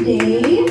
today.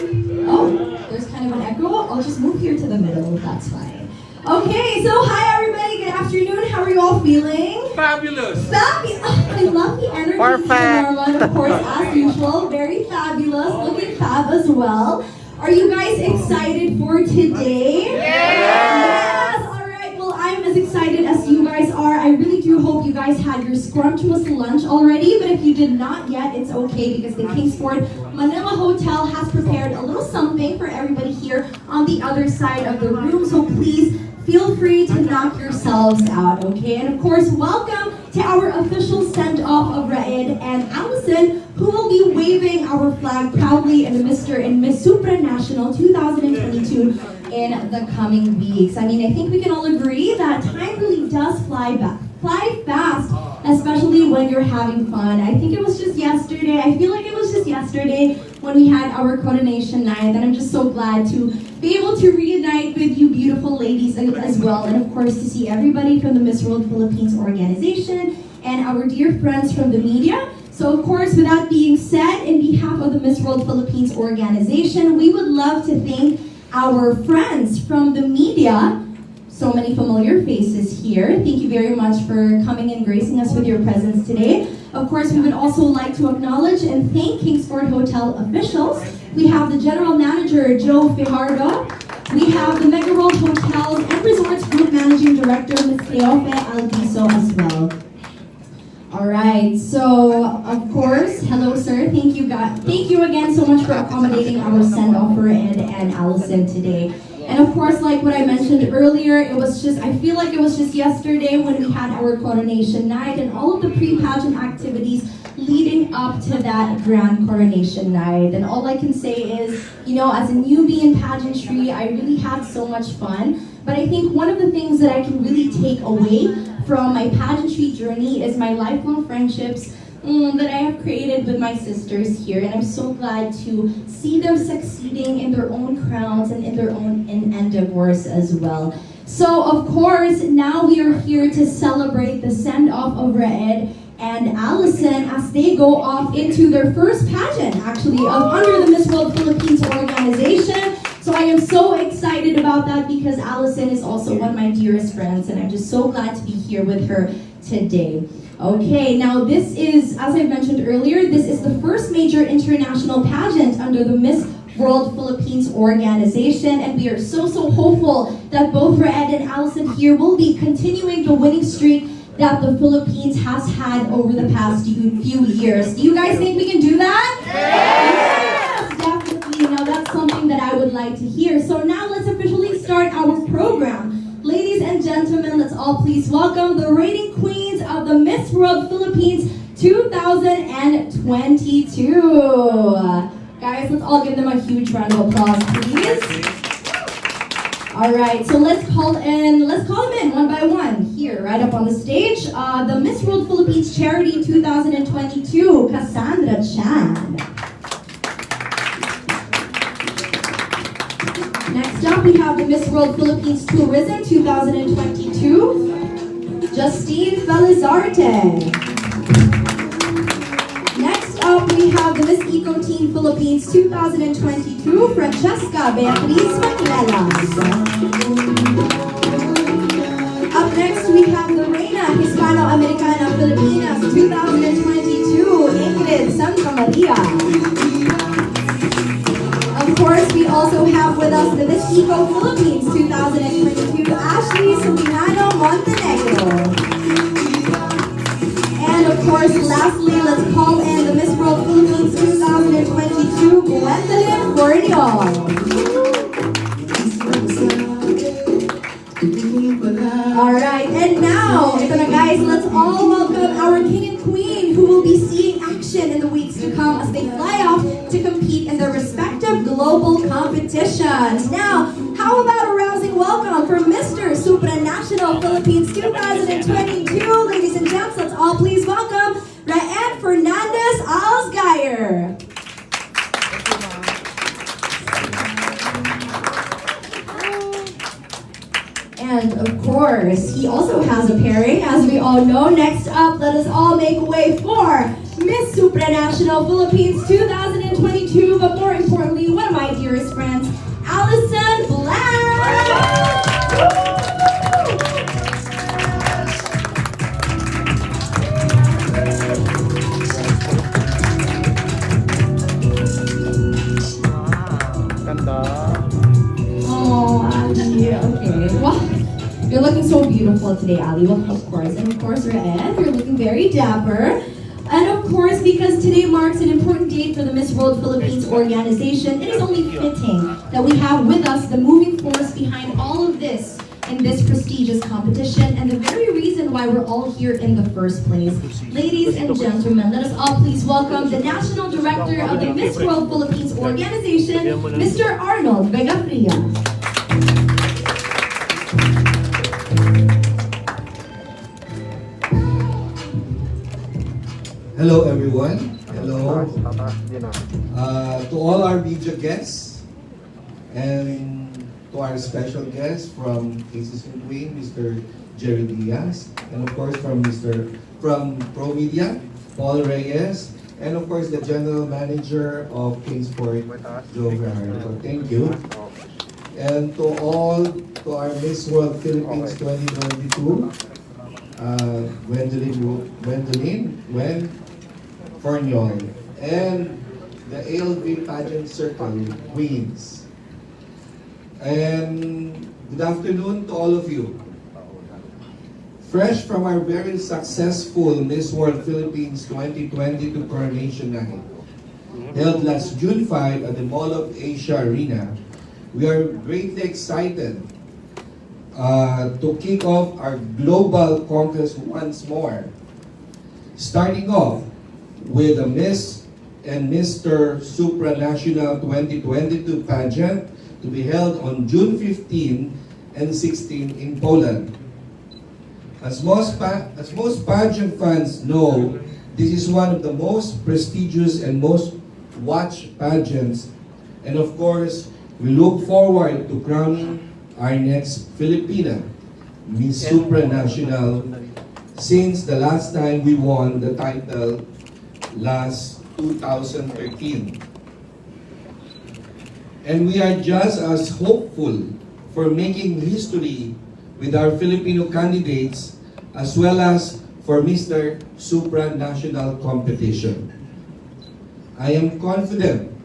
Oh, there's kind of an echo. I'll just move here to the middle. That's fine. Okay, so hi everybody. Good afternoon. How are you all feeling? Fabulous. Fabulous. I love the energy. Perfect. Norman, of course, as usual. Very fabulous. Looking fab as well. Are you guys excited for today? Yes. All right. Well, I'm as excited as you guys are. I really do hope you guys had your scrumptious lunch already. But if you did not yet, it's okay because the Kingsport Manila Hotel has prepared a little something for everybody here on the other side of the room. So please feel free to knock yourselves out, okay? And of course, welcome to our official send-off of Raed and Allison, who will be waving our flag proudly in the Mr. and Miss Supranational 2022 in the coming weeks. I mean, I think we can all agree that time really does fly fast, especially when you're having fun. I think it was just yesterday. I feel like it was just yesterday when we had our coronation night, and I'm just so glad to be able to reunite with you beautiful ladies as well, and of course to see everybody from the Miss World Philippines organization and our dear friends from the media. So of course, with that being said, in behalf of the Miss World Philippines organization, we would love to thank our friends from the media. So many familiar faces here. Thank you very much for coming and gracing us with your presence today. Of course, we would also like to acknowledge and thank Kingsport Hotel officials. We have the General Manager, Joe Fijardo. We have the Mega World Hotels and Resorts Group Managing Director, Ms. Cleofe Alviso as well. All right, so of course, hello sir, thank you again so much for accommodating our send-off for Ed and Allison today. And of course, like what I mentioned earlier, I feel like it was just yesterday when we had our coronation night and all of the pre-pageant activities leading up to that grand coronation night. And all I can say is, you know, as a newbie in pageantry, I really had so much fun. But I think one of the things that I can really take away from my pageantry journey is my lifelong friendships that I have created with my sisters here, and I'm so glad to see them succeeding in their own crowns and in their own endeavors as well. So of course, now we are here to celebrate the send-off of Raed and Allison as they go off into their first pageant, actually, under the Miss World Philippines organization. So I am so excited about that because Allison is also one of my dearest friends, and I'm just so glad to be here with her today. Okay, now this is, as I mentioned earlier, this is the first major international pageant under the Miss World Philippines organization, and we are so hopeful that both Raed and Allison here will be continuing the winning streak that the Philippines has had over the past few years. Do you guys think we can do that? Yes, definitely. You know, that's something that I would like to hear. So now let's officially start our program. Ladies and gentlemen, let's all please welcome the reigning queens of the Miss World Philippines 2022. Guys, let's all give them a huge round of applause, please. All right, so let's call them in one by one here, right up on the stage. The Miss World Philippines Charity 2022, Cassandra Chan. Next up, we have the Miss World Philippines Tourism 2022, Justine Felizarte. Next up, we have the Miss Eco Team Philippines 2022, Francesca Beatriz Maclelas. Up next, we have the Reina Hispano-Americana Filipinas 2022, Ingrid Santamaria. Of course, we also have with us the Miss Eco Philippines 2022, Ashley Suminano Montenegro. And of course, lastly, let's call in the Miss World Philippines 2022, Gwendolyn Forniol. Alright, and now, ito na guys, let's all welcome our king and queen who will be seeing action in the weeks to come as they fly off to compete in their respective global competitions. Now, how about a rousing welcome for Mr. Supranational Philippines 2022? Ladies and gents, let's all please welcome Raed Fernandez Alzghayer. And of course, he also has a pairing, as we all know. Next up, let us all make way for Miss Supranational Philippines 2022, but more importantly, dearest friends, Allison Black! Oh, Ali, okay. Wow. You're looking so beautiful today, Ali. Well, of course. And of course, Raed, you're looking very dapper. And of course, because today marks an important date for the Miss World Philippines organization, it is only fitting that we have with us the moving force behind all of this in this prestigious competition and the very reason why we're all here in the first place. Ladies and gentlemen, let us all please welcome the National Director of the Miss World Philippines organization, Mr. Arnold Vegafria. Hello everyone. Hello. To all our media guests and to our special guest from Aces and Queen, Mr. Jerry Diaz, and of course from Pro Media, Paul Reyes, and of course the General Manager of Kingsport, Joe Ferrari. So thank you. And to our Miss World Philippines 2022, Gwen Forniol, and the ALV Pageant Circle Queens. And good afternoon to all of you. Fresh from our very successful Miss World Philippines 2022 Coronation Night, held last June 5 at the Mall of Asia Arena, we are greatly excited to kick off our global conquest once more. Starting off with the Miss and Mr. Supranational 2022 pageant to be held on June 15 and 16 in Poland. As most pageant fans know, this is one of the most prestigious and most watched pageants, and of course, we look forward to crowning our next Filipina, Miss Supranational, since the last time we won the title last 2013. And we are just as hopeful for making history with our Filipino candidates as well as for Mr. Supranational competition. I am confident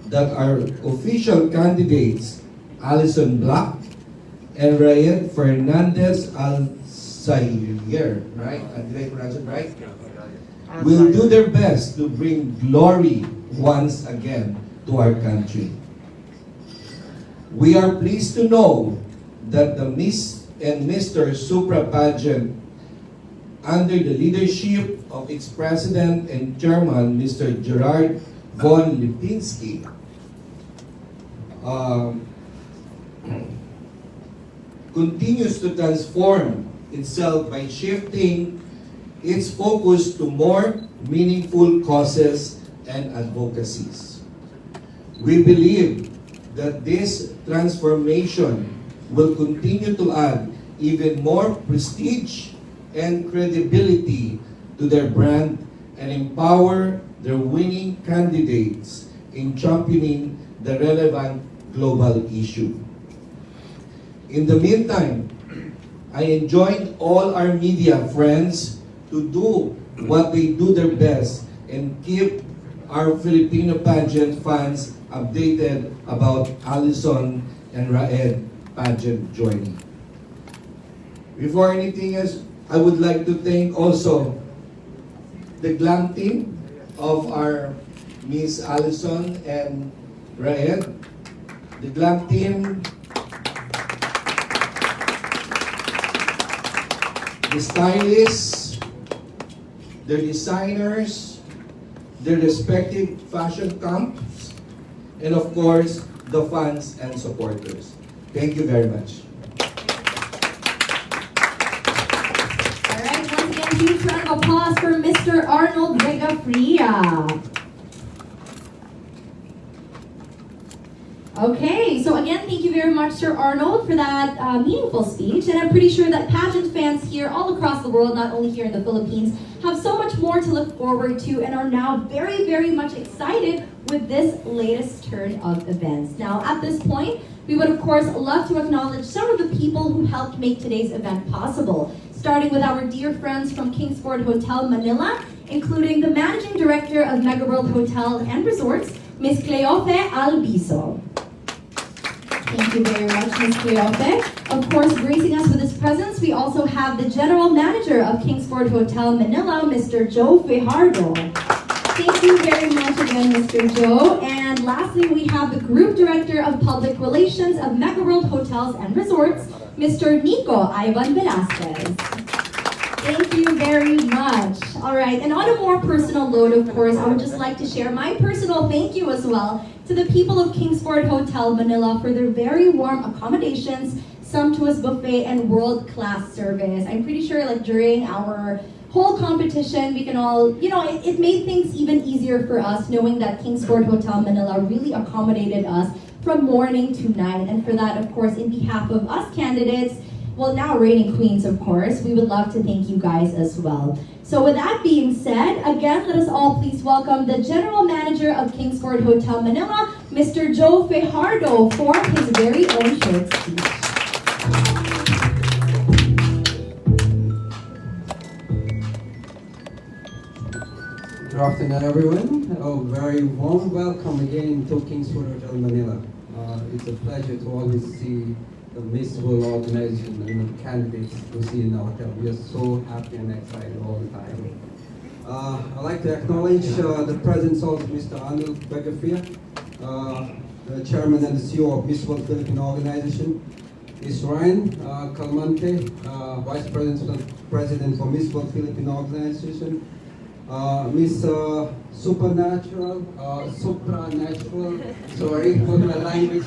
that our official candidates, Allison Black and Raed Fernandez Alzghayer, right? Did I pronounce it right? Will do their best to bring glory once again to our country. We are pleased to know that the Miss and Mr. Supra pageant, under the leadership of its president and chairman, Mr. Gerard von Lipinski, continues to transform itself by shifting its focus to more meaningful causes and advocacies. We believe that this transformation will continue to add even more prestige and credibility to their brand and empower their winning candidates in championing the relevant global issue. In the meantime, I enjoined all our media friends to do what they do their best and keep our Filipino pageant fans updated about Allison and Raed pageant joining. Before anything else, I would like to thank also the glam team of our Miss Allison and Raed. The glam team, the stylists, their designers, their respective fashion camps, and of course, the fans and supporters. Thank you very much. All right, once again, huge round of applause for Mr. Arnold Vegafria. Okay, so again, thank you very much, Sir Arnold, for that meaningful speech. And I'm pretty sure that pageant fans here all across the world, not only here in the Philippines, have so much more to look forward to and are now very, very much excited with this latest turn of events. Now, at this point, we would of course love to acknowledge some of the people who helped make today's event possible, starting with our dear friends from Kingsford Hotel Manila, including the Managing Director of Megaworld Hotel and Resorts, Ms. Cleofe Albiso. Thank you very much, Ms. Cleofe. Of course, gracing us with his presence, we also have the General Manager of Kingsford Hotel Manila, Mr. Joe Fajardo. Thank you very much again, Mr. Joe. And lastly, we have the Group Director of Public Relations of Megaworld Hotels and Resorts, Mr. Nico Ivan Velasquez. Thank you very much. All right, and on a more personal note, of course, I would just like to share my personal thank you as well to the people of Kingsford Hotel Manila for their very warm accommodations, sumptuous buffet, and world-class service. I'm pretty sure like during our whole competition, we can all, it made things even easier for us knowing that Kingsford Hotel Manila really accommodated us from morning to night. And for that, of course, in behalf of us candidates, well, now reigning queens, of course, we would love to thank you guys as well. So with that being said, again, let us all please welcome the General Manager of Kingsford Hotel Manila, Mr. Joe Fajardo, for his very own short speech. Good afternoon, everyone. Very warm welcome again to Kingsford Hotel Manila. It's a pleasure to always see the Miss World organization and the candidates to see in our hotel. We are so happy and excited all the time. I'd like to acknowledge the presence of Mr. Arnold Begafia, the Chairman and the CEO of Miss World Philippine Organization, Ms. Ryan Calmante, Vice President for Miss World Philippine Organization, Miss Supranational, sorry for the language,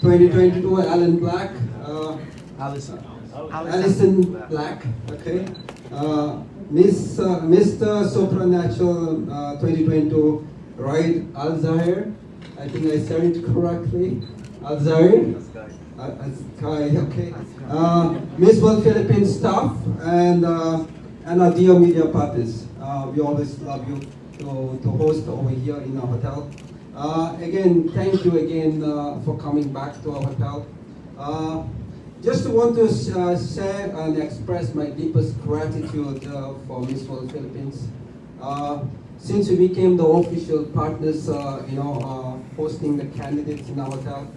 2022, Alan Black, Allison Black, okay, Mr. Supranational, 2022, Raed Alzghayer, I think I said it correctly, Alzghayer, okay, Miss World Philippine staff, and our dear media partners. We always love you to host over here in our hotel. Again, thank you again for coming back to our hotel. Just want to share and express my deepest gratitude for Miss World Philippines. Since we became the official partners, hosting the candidates in our hotel,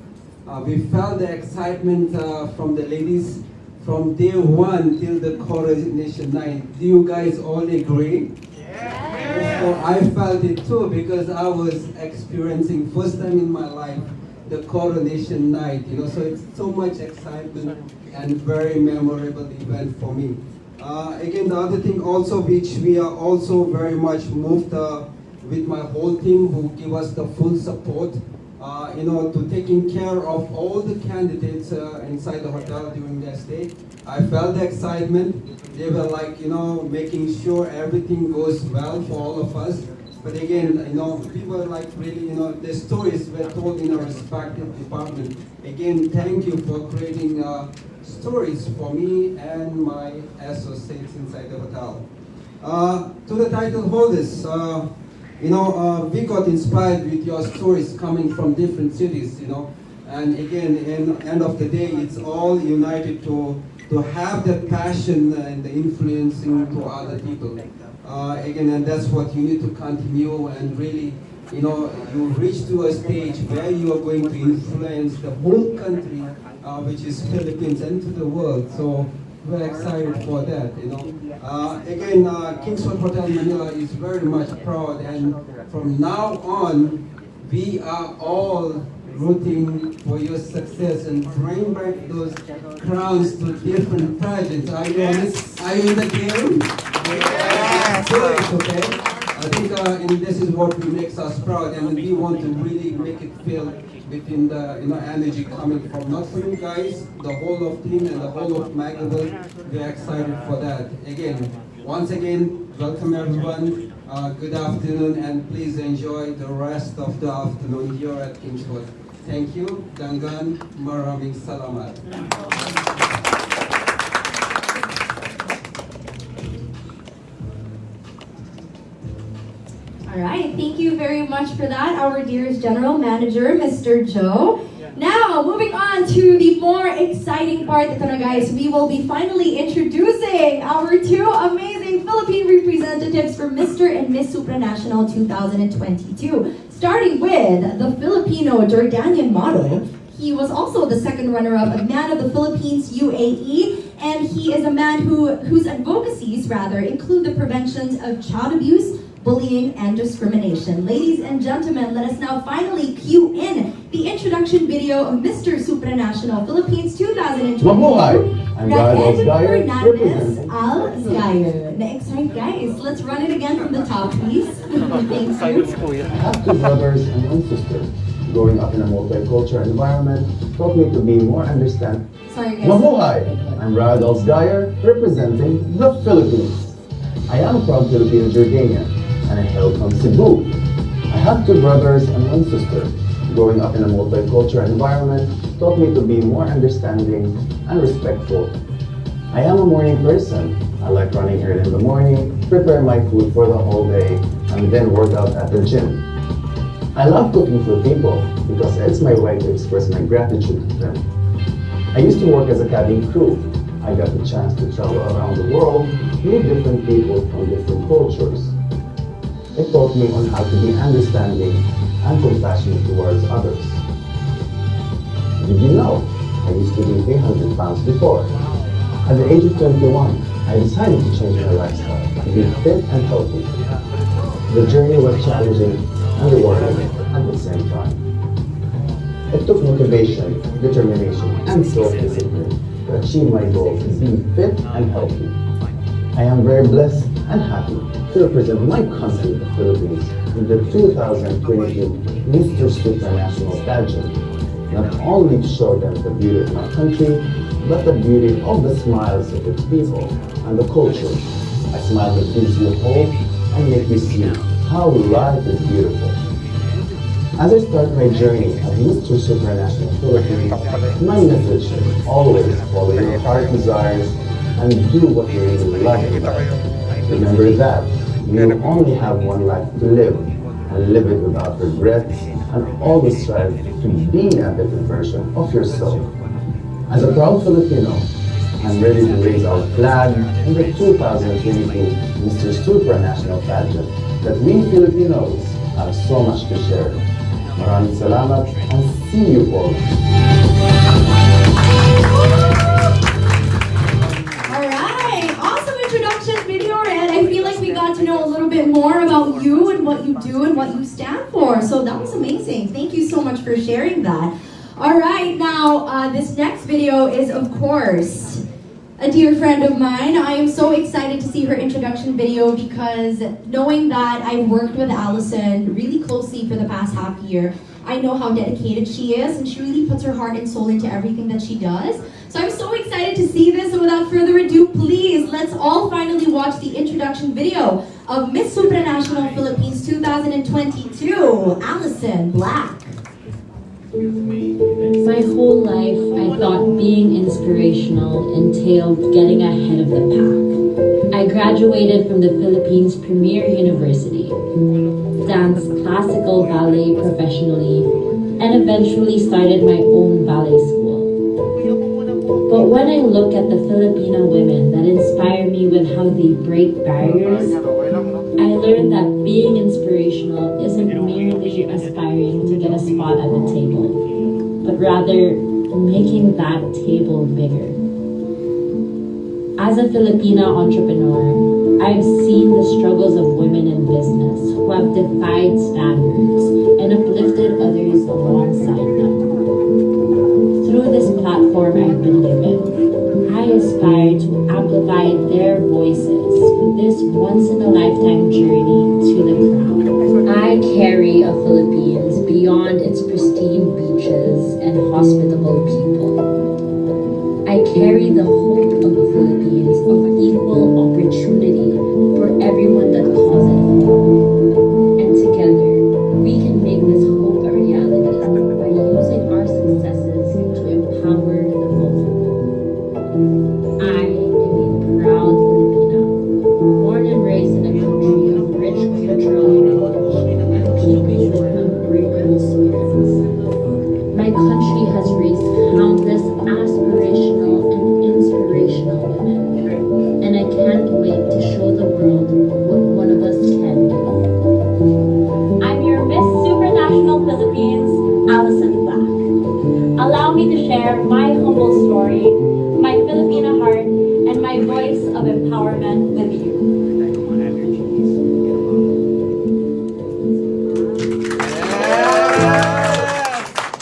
we felt the excitement from the ladies from day one till the coronation night. Do you guys all agree? Yeah. So I felt it too because I was experiencing first time in my life the coronation night. So it's so much excitement and very memorable event for me. Again, the other thing also which we are also very much moved with my whole team who give us the full support. To taking care of all the candidates inside the hotel during their stay. I felt the excitement. They were like, making sure everything goes well for all of us. But again, people like really, the stories were told in our respective department. Again, thank you for creating stories for me and my associates inside the hotel. To the title holders, we got inspired with your stories coming from different cities, and again, in the end of the day, it's all united to have the passion and the influencing to other people. Again, and that's what you need to continue and really, you reach to a stage where you are going to influence the whole country, which is Philippines, and to the world. So we're excited for that, Again, Kingsford Hotel Manila is very much proud, and from now on, we are all rooting for your success and bring back those crowns to different pageants. Are you in the game? Yes. Okay. I think this is what makes us proud, and we want to really make it feel within the energy coming from not for you guys, the whole of team and the whole of Megaworld. We're excited for that. Once again, welcome everyone. Good afternoon, and please enjoy the rest of the afternoon here at Kingsford. Thank you. Dangan, maraming salamat. All right, thank you very much for that, our dearest General Manager, Mr. Joe. Now, moving on to the more exciting part, ito na guys, we will be finally introducing our two amazing Philippine representatives for Mr. and Miss Supranational 2022. Starting with the Filipino Jordanian model. He was also the second runner-up of Man of the Philippines UAE, and he is a man whose advocacies include the prevention of child abuse, bullying, and discrimination. Ladies and gentlemen, let us now finally cue in the introduction video of Mr. Supranational Philippines 2022. Mabuhay! I'm Raed Alzghayer, Fernandez representing Alzghayer. Na-excite guys. Let's run it again from the top, please. Thank you. I have two brothers and one sister. Growing up in a multicultural environment taught me to be more understanding. Sorry guys. Mabuhay! I'm Raed Alzghayer, representing the Philippines. I am a proud Filipino Jordanian, and I hail from Cebu. I have two brothers and one sister. Growing up in a multicultural environment taught me to be more understanding and respectful. I am a morning person. I like running early in the morning, prepare my food for the whole day, and then work out at the gym. I love cooking for people because it's my way to express my gratitude to them. I used to work as a cabin crew. I got the chance to travel around the world, meet different people from different cultures. It taught me on how to be understanding and compassionate towards others. Did you know I used to be 300 pounds before? At the age of 21, I decided to change my lifestyle to be fit and healthy. The journey was challenging and rewarding at the same time. It took motivation, determination, and self-discipline to achieve my goal of being fit and healthy. I am very blessed and happy to represent my country, the Philippines, in the 2022 Mr. Supranational pageant. Not only to show them the beauty of my country, but the beauty of the smiles of its people and the culture. A smile that gives you hope and makes you see how life is beautiful. As I start my journey as Mr. Supranational Philippines, my message is always follow your heart desires and do what you really love in life. Remember that you only have one life to live, and live it without regrets, and always strive to be a better version of yourself. As a proud Filipino, I'm ready to raise our flag in the 2022 Mr. Supranational pageant that we Filipinos have so much to share. Maraming salamat and see you all. I feel like we got to know a little bit more about you and what you do and what you stand for. So that was amazing. Thank you so much for sharing that. All right, now this next video is, of course, a dear friend of mine. I am so excited to see her introduction video because knowing that I worked with Allison really closely for the past half year, I know how dedicated she is, and she really puts her heart and soul into everything that she does. So I'm so excited to see this, and without further ado, please, let's all finally watch the introduction video of Miss Supranational Philippines 2022, Allison Black. My whole life, I thought being inspirational entailed getting ahead of the pack. I graduated from the Philippines' premier university, danced classical ballet professionally, and eventually started my own ballet school. But when I look at the Filipino women that inspire me with how they break barriers, I learned that being inspirational isn't merely aspiring to get a spot at the table, but rather making that table bigger. As a Filipina entrepreneur, I've seen the struggles of women in business who have defied standards and uplifted others alongside them. Through this platform I've been given, I aspire to amplify their voices with this once-in-a-lifetime journey to the crown. I carry a Philippines beyond its pristine beaches and hospitable people. I carry the hope of a Philippines of equal opportunity for everyone that calls it home. And together, we can make this hope a reality by using our successes to empower the vulnerable. I am a proud Filipina, born and raised in a country of rich cultural heritage. humble story, my Filipino heart, and my voice of empowerment with you.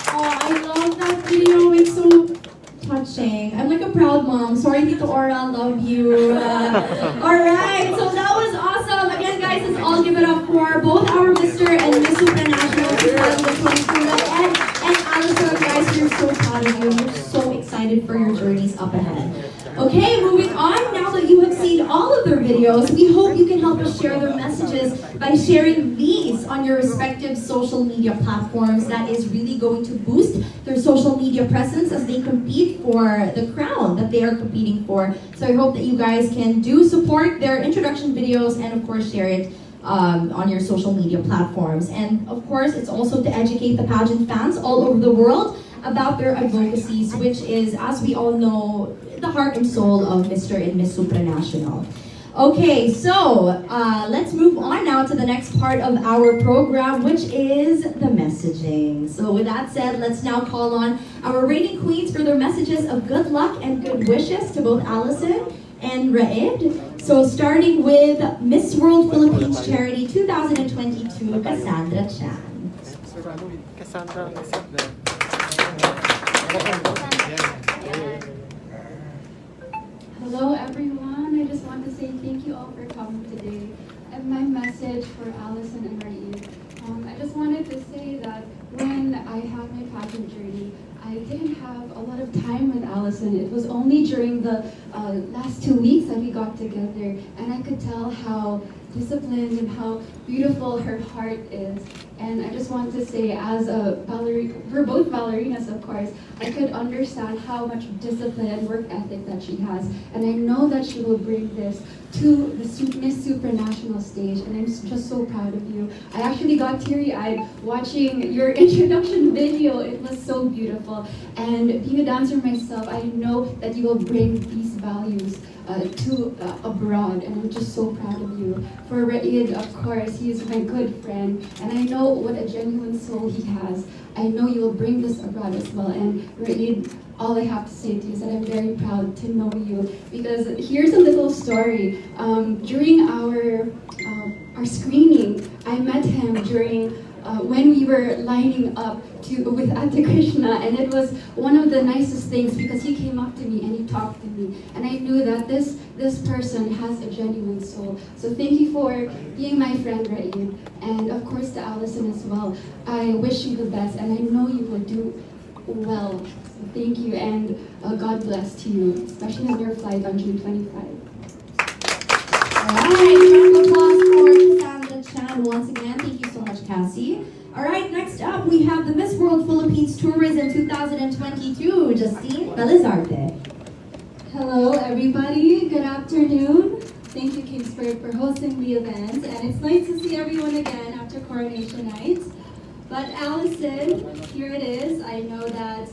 Oh, I love that video. It's so touching. I'm like a proud mom. Sorry, Tito Ora, love you. Alright, so that was awesome. Again, guys, let's all give it up for both our Mr. and Miss Supranational 2022, Raed and Allison. Guys, we're so proud of you. We're so excited for your journeys up ahead. Okay, moving on. Now that you have seen all of their videos, we hope you can help us share their messages by sharing these on your respective social media platforms. That is really going to boost their social media presence as they compete for the crown that they are competing for. So I hope that you guys can do support their introduction videos and of course share it on your social media platforms. And of course, it's also to educate the pageant fans all over the world about their advocacies, which is, as we all know, the heart and soul of Mr. and Miss Supranational. Okay, so let's move on now to the next part of our program, which is the messaging. So with that said, let's now call on our reigning queens for their messages of good luck and good wishes to both Allison and Raed. So starting with Miss World Philippines Charity 2022, Cassandra Chan. Hello everyone, I just want to say thank you all for coming today. And my message for Allison and Raed. I just wanted to say that when I had my pageant journey, I didn't have a lot of time with Allison. It was only during the last 2 weeks that we got together, and I could tell how disciplined and how beautiful her heart is. And I just want to say, as a ballerina, we're both ballerinas of course, I could understand how much discipline and work ethic that she has. And I know that she will bring this to the Miss Supranational stage, and I'm just so proud of you. I actually got teary-eyed watching your introduction video. It was so beautiful. And being a dancer myself, I know that you will bring these values to abroad, and I'm just so proud of you. For Raed, of course, he is my good friend, and I know what a genuine soul he has. I know you will bring this abroad as well. And Raed, all I have to say to you is that I'm very proud to know you, because here's a little story. During our screening, I met him during when we were lining up with Ate Krishna, and it was one of the nicest things because he came up to me and he talked to me, and I knew that this person has a genuine soul. So thank you for being my friend, Raed, and of course to Allison as well. I wish you the best, and I know you will do well. So thank you, and God bless to you, especially on your flight on June 25. Alright, round of applause for Cassandra Chan once again. Thank you so much, Cassie. Alright, next up we have the Miss World Philippines Tourism 2022, Justine Belizarte. Hello everybody, good afternoon. Thank you Kingsford for hosting the event, and it's nice to see everyone again after coronation night. But Allison, here it is. I know that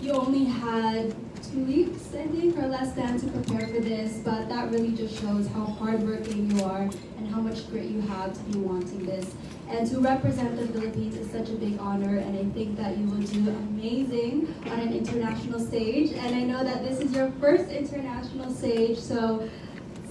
you only had 2 weeks, I think, or less than to prepare for this, but that really just shows how hardworking you are and how much grit you have to be wanting this. And to represent the Philippines is such a big honor, and I think that you will do amazing on an international stage. And I know that this is your first international stage, so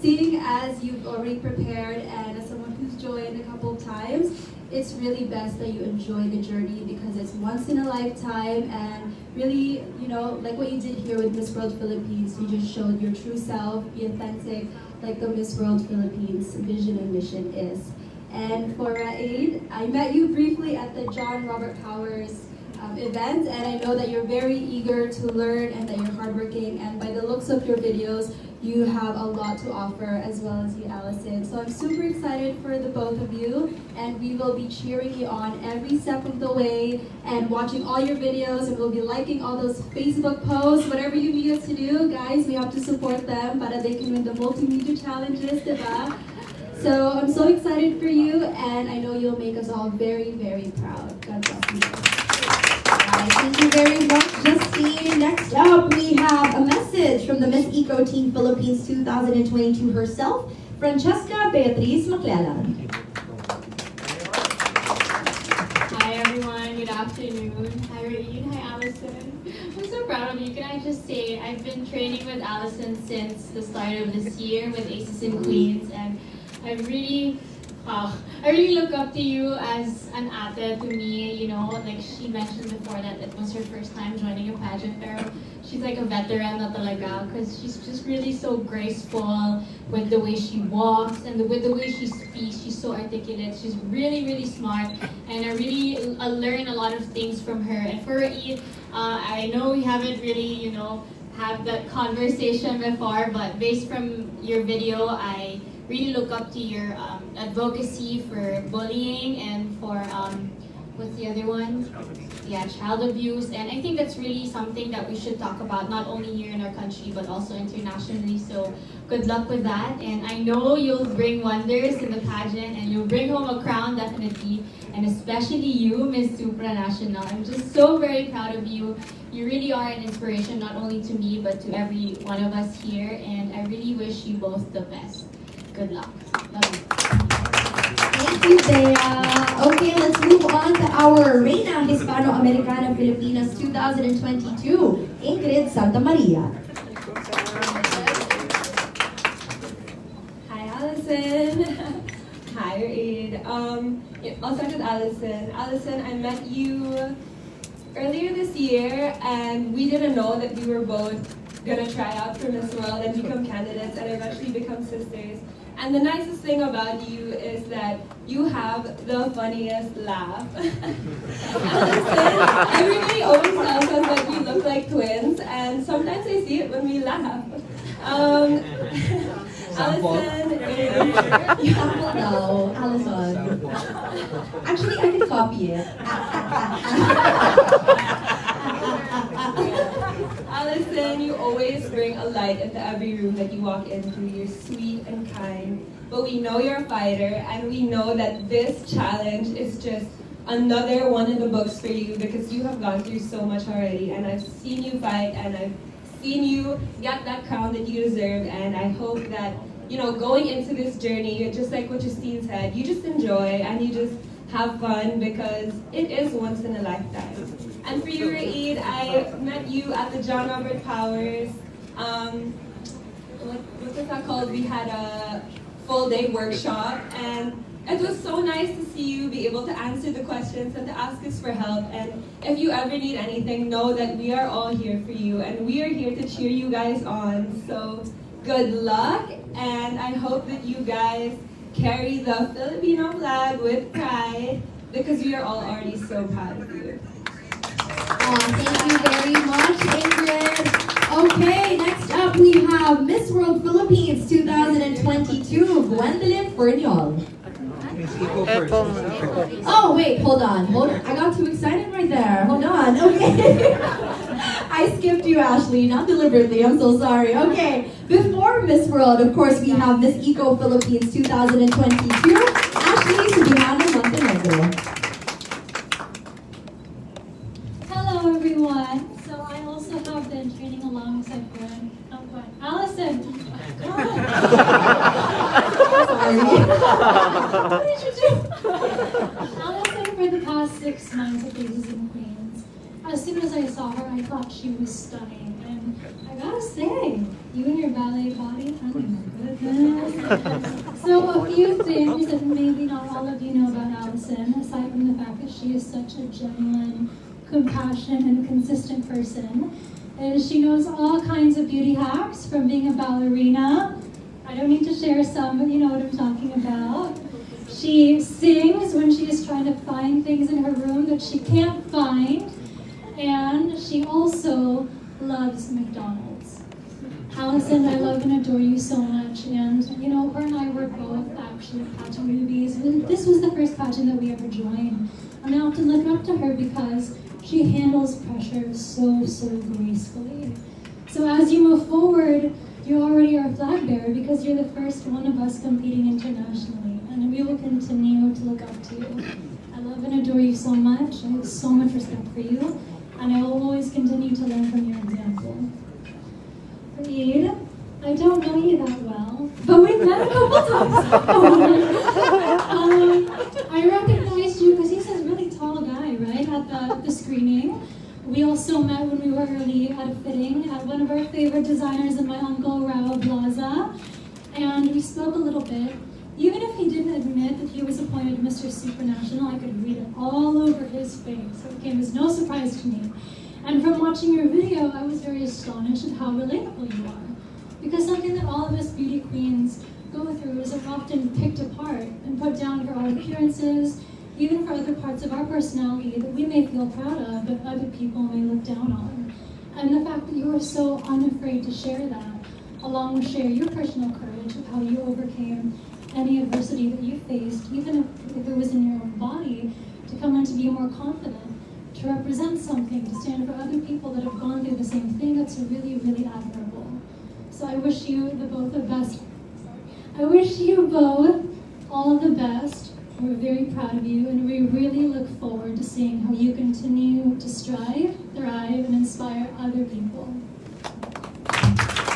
seeing as you've already prepared and as someone who's joined a couple of times, it's really best that you enjoy the journey because it's once in a lifetime, and really, you know, like what you did here with Miss World Philippines, you just showed your true self, be authentic, like the Miss World Philippines vision and mission is. And for Raed, I met you briefly at the John Robert Powers event, and I know that you're very eager to learn and that you're hardworking, and by the looks of your videos, you have a lot to offer, as well as you, Allison. So I'm super excited for the both of you, and we will be cheering you on every step of the way and watching all your videos, and we'll be liking all those Facebook posts, whatever you need us to do. Guys, we have to support them para they can win the multimedia challenges, diba? So I'm so excited for you, and I know you'll make us all very, very proud. God bless you. Thank you very much, Justine. Next up, we have a message from the Miss Eco Team Philippines 2022 herself, Francesca Beatriz Maclellan. Hi everyone, good afternoon. Hi Raed, hi Allison. I'm so proud of you. Can I just say, I've been training with Allison since the start of this year with Aces and Queens, and I really look up to you as an ate to me. You know, like she mentioned before that it was her first time joining a pageant, pero she's like a veteran na talaga because she's just really so graceful with the way she walks and with the way she speaks. She's so articulate. She's really, really smart, and I really learn a lot of things from her. And for Raed, I know we haven't really, you know, had that conversation before, but based from your video, I really look up to your advocacy for bullying and for what's the other one? Yeah, child abuse. And I think that's really something that we should talk about, not only here in our country, but also internationally. So good luck with that. And I know you'll bring wonders in the pageant and you'll bring home a crown definitely. And especially you, Miss Supranational. I'm just so very proud of you. You really are an inspiration, not only to me, but to every one of us here. And I really wish you both the best. Good luck. Love you. Thank you, Bea. Okay, let's move on to our Reina Hispano-Americana Filipinas 2022, Ingrid Santa Maria. Hi, Allison. Hi, Raed. I'll start with Allison. Allison, I met you earlier this year, and we didn't know that we were both gonna try out for Miss World and become candidates and eventually become sisters. And the nicest thing about you is that you have the funniest laugh. Allison, everybody always tells us that we look like twins, and sometimes I see it when we laugh. Allison is... Sample daw, Allison. Actually, I can copy it. Allison, you always bring a light into every room that you walk into. You're sweet and kind, but we know you're a fighter, and we know that this challenge is just another one in the books for you because you have gone through so much already, and I've seen you fight, and I've seen you get that crown that you deserve, and I hope that, you know, going into this journey, just like what Justine said, you just enjoy and you just have fun because it is once in a lifetime. And for you, Raed, I met you at the John Robert Powers, what was that called? We had a full day workshop, and it was so nice to see you be able to answer the questions and to ask us for help. And if you ever need anything, know that we are all here for you, and we are here to cheer you guys on. So good luck, and I hope that you guys carry the Filipino flag with pride because we are all already so proud of you. Thank you very much, Ingrid. Okay, next up we have Miss World Philippines 2022, Gwendolyn Ferniol. Oh, wait, hold on. I got too excited right there. Hold on, okay. I skipped you, Ashley, not deliberately. I'm so sorry. Okay, before Miss World, of course, we have Miss Eco Philippines 2022, Ashley Subiano Montenegro. Hello, everyone. So I also have been training alongside Allison. What did you do? Allison for the past 6 months at Aces and Queens. As soon as I saw her, I thought she was stunning. And I gotta say, you and your ballet body, oh my goodness. So a few things that maybe not all of you know about Allison, aside from the fact that she is such a genuine, compassionate, and consistent person, is she knows all kinds of beauty hacks from being a ballerina. I don't need to share some, but you know what I'm talking about. She sings when she is trying to find things in her room that she can't find. And she also loves McDonald's. Allison, I love and adore you so much. And you know, her and I were both actually pageant movies. And this was the first pageant that we ever joined. And I often look up to her because she handles pressure so gracefully. So as you move forward, you already are a flag bearer because you're the first one of us competing internationally. And we will continue to look up to you. I love and adore you so much. I have so much respect for you. And I will always continue to learn from your example. Raed, I don't know you that well, but we've met a couple times. I recognized you because he's this really tall guy, right? At the the screening. We also met when we were early at a fitting at one of our favorite designers and my uncle, Raed Plaza. And we spoke a little bit. Even if he didn't admit that he was appointed Mr. Supranational, I could read it all over his face. So it came as no surprise to me. And from watching your video, I was very astonished at how relatable you are. Because something that all of us beauty queens go through is that we're often picked apart and put down for our appearances, even for other parts of our personality that we may feel proud of, but other people may look down on. And the fact that you are so unafraid to share that, along with share your personal courage of how you overcame any adversity that you faced, even if it was in your own body, to come in to be more confident, to represent something, to stand for other people that have gone through the same thing, that's really, really admirable. So I wish you both the best. I wish you both all of the best. We're very proud of you, and we really look forward to seeing how you continue to strive, thrive, and inspire other people.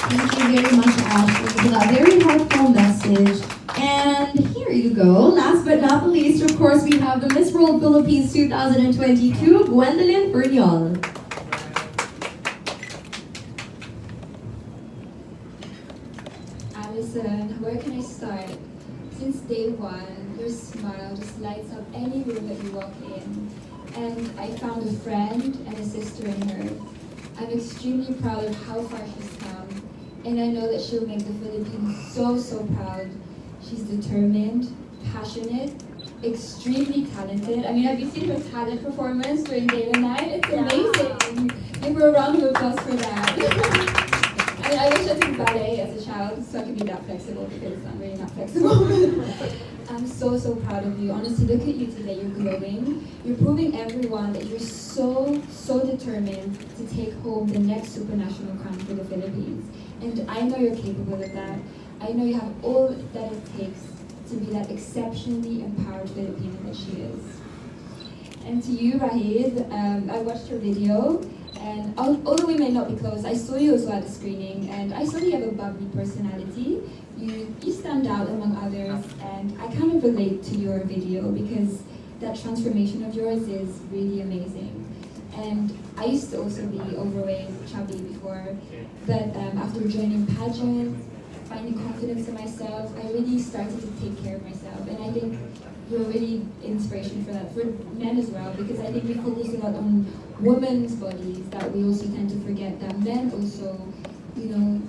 Thank you very much, Ashley, for that very heartfelt message. And here you go. Last but not least, of course, we have the Miss World Philippines 2022, Gwendolyn Ferniol. Allison, where can I start? Since day one, your smile just lights up any room that you walk in. And I found a friend and a sister in her. I'm extremely proud of how far she's come. And I know that she'll make the Philippines so, so proud. She's determined, passionate, extremely talented. I mean, have you seen her talent performance during day and night? It's amazing. Give her a round of applause for that. I mean, I wish I took ballet as a child so I could be that flexible, because I'm really not flexible. I'm so, so proud of you. Honestly, look at you today. You're glowing. You're proving everyone that you're so, so determined to take home the next supranational crown for the Philippines. And I know you're capable of that. I know you have all that it takes to be that exceptionally empowered Filipino that she is. And to you, Raed, I watched your video, and although we may not be close, I saw you as well at the screening, and I saw you have a bubbly personality. You stand out among others, and I kind of relate to your video because that transformation of yours is really amazing. And I used to also be overweight, chubby before, but after joining pageants, finding confidence in myself, I really started to take care of myself. And I think you're really inspiration for that, for men as well, because I think we focus a lot on women's bodies, that we also tend to forget that men also, you know,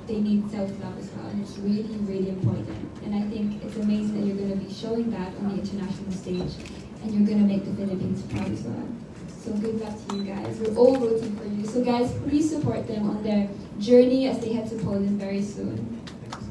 they need self-love as well, and it's really, really important. And I think it's amazing that you're going to be showing that on the international stage, and you're going to make the Philippines proud as well. So good luck to you guys. We're all rooting for you. So guys, please support them on their journey as they head to Poland very soon.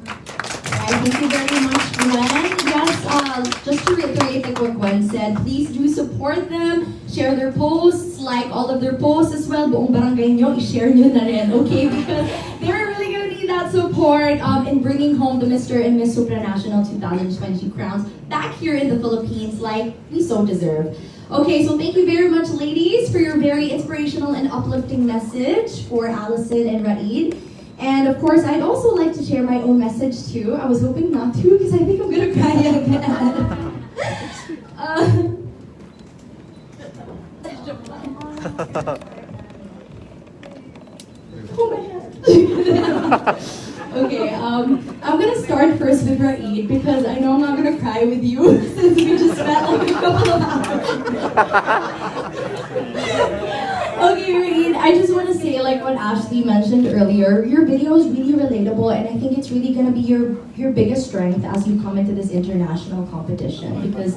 Thank you very much, Gwen. Yes, just to reiterate like what Gwen said, please do support them, share their posts, like all of their posts as well. Buong barangay nyo, i-share nyo na rin, okay? Because they're really going to need that support in bringing home the Mr. and Miss Supranational 2020 crowns back here in the Philippines like we so deserve. Okay, so thank you very much, ladies, for your very inspirational and uplifting message for Allison and Raed. And of course, I'd also like to share my own message too. I was hoping not to, because I think I'm gonna cry again. Oh my God. Okay, I'm gonna start first with Raed, because I know I'm not gonna cry with you since we just met like a couple of hours. Okay, Raed, I just want to say, like what Ashley mentioned earlier, your video is really relatable, and I think it's really going to be your biggest strength as you come into this international competition, because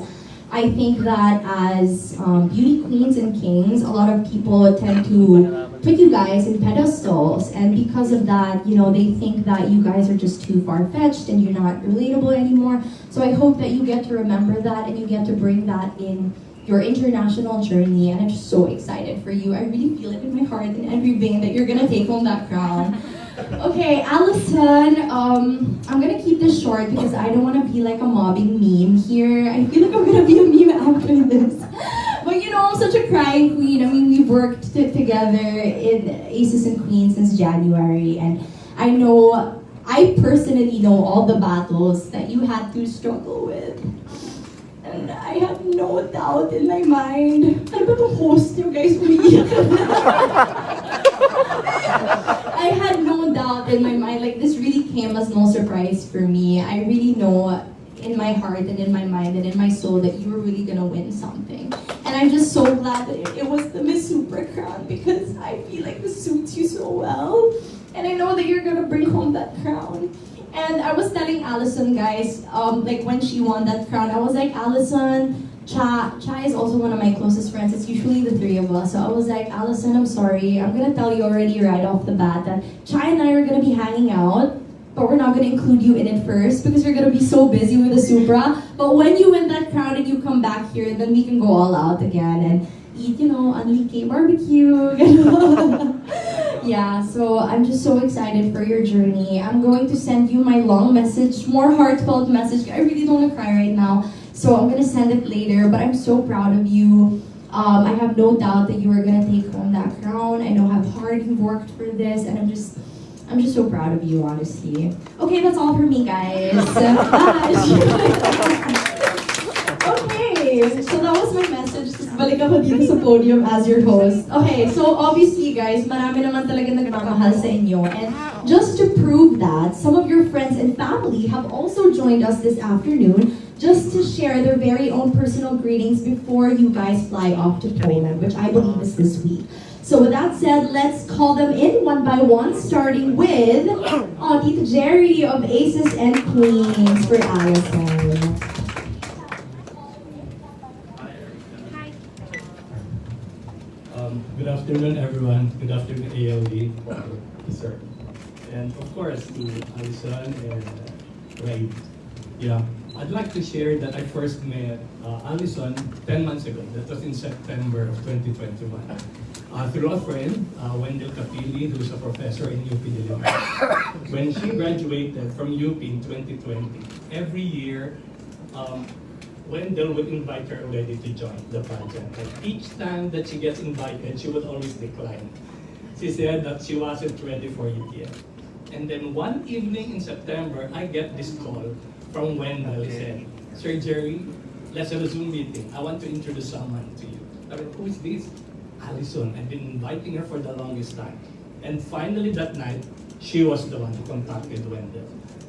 I think that as beauty queens and kings, a lot of people tend to put you guys in pedestals, and because of that, you know, they think that you guys are just too far-fetched and you're not relatable anymore. So I hope that you get to remember that and you get to bring that in your international journey, and I'm just so excited for you. I really feel it in my heart and every vein that you're gonna take home that crown. Okay, Allison, I'm gonna keep this short because I don't wanna be like a mobbing meme here. I feel like I'm gonna be a meme after this. But you know, I'm such a crying queen. I mean, we've worked together in Aces and Queens since January, and I personally know all the battles that you had to struggle with. And I had no doubt in my mind. Ano ba itong host niyo guys? Umiiyak. I had no doubt in my mind. Like, this really came as no surprise for me. I really know in my heart and in my mind and in my soul that you were really gonna win something. And I'm just so glad that it was the Miss Super crown, because I feel like this suits you so well. And I know that you're gonna bring home that crown. And I was telling Allison, guys, like when she won that crown, I was like, Allison, Cha is also one of my closest friends. It's usually the three of us. So I was like, Allison, I'm sorry. I'm gonna tell you already right off the bat that Cha and I are gonna be hanging out, but we're not gonna include you in it first because you're gonna be so busy with the Supra. But when you win that crown and you come back here, then we can go all out again and eat, you know, unleaky barbecue. Yeah, so I'm just so excited for your journey. I'm going to send you my long message, more heartfelt message. I really don't want to cry right now, so I'm gonna send it later. But I'm so proud of you. I have no doubt that you are gonna take home that crown. I know how hard you've worked for this, and I'm just so proud of you, honestly. Okay, that's all for me, guys. Okay, so that was my message. Balik ako dito sa podium as your host. Okay, so obviously guys, marami naman talaga nagmamahal sa inyo. And just to prove that, some of your friends and family have also joined us this afternoon just to share their very own personal greetings before you guys fly off to Poland, which I believe is this week. So with that said, let's call them in one by one, starting with Tita Jerry of Aces and Queens for Allison. Good afternoon, everyone. Good afternoon, ALD, sir. And of course, to Allison and Raed. Yeah, I'd like to share that I first met Allison 10 months ago. That was in September of 2021. Through a friend, Wendell Capili, who's a professor in UP Diliman. When she graduated from UP in 2020, every year, Wendell would invite her already to join the pageant. And each time that she gets invited, she would always decline. She said that she wasn't ready for it yet. And then one evening in September, I get this call from Wendell. He said, Sir Jerry, let's have a Zoom meeting. I want to introduce someone to you. I mean, who is this? Allison. I've been inviting her for the longest time. And finally that night, she was the one who contacted Wendell.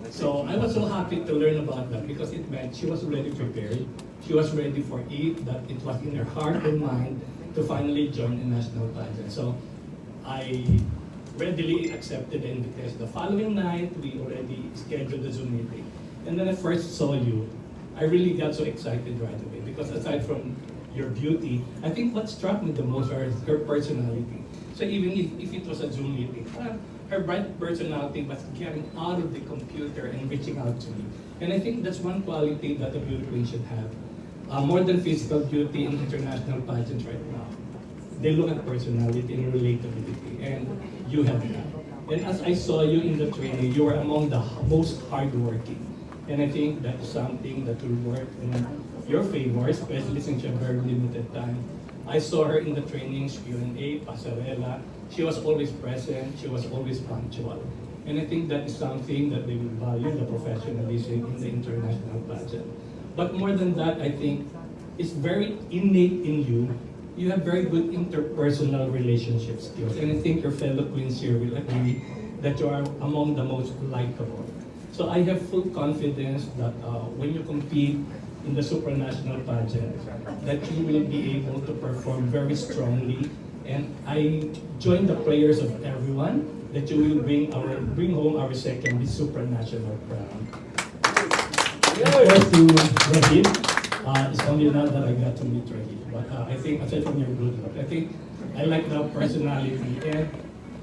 So I was so happy to learn about that because it meant she was already prepared. She was ready for it, that it was in her heart and mind to finally join a national pageant. So I readily accepted the invitation. The following night, we already scheduled the Zoom meeting. And then I first saw you, I really got so excited right away because aside from your beauty, I think what struck me the most was her personality. So even if it was a Zoom meeting, her bright personality was getting out of the computer and reaching out to me. And I think that's one quality that a beauty queen should have. More than physical beauty in international pageants right now. They look at personality and relatability, and you have that. And as I saw you in the training, you were among the most hardworking. And I think that's something that will work in your favor, especially since you have very limited time. I saw her in the trainings, Q&A, Pasarela. She was always present, she was always punctual. And I think that is something that they will value, the professionalism in the international pageant. But more than that, I think it's very innate in you. You have very good interpersonal relationship skills. And I think your fellow queens here will agree that you are among the most likable. So I have full confidence that when you compete in the supranational pageant, that you will be able to perform very strongly. And I join the prayers of everyone that you will bring home our second supranational crown. Of course, to Raed, it's only now that I got to meet Raed. But I think, aside from your good luck, I think I like the personality. And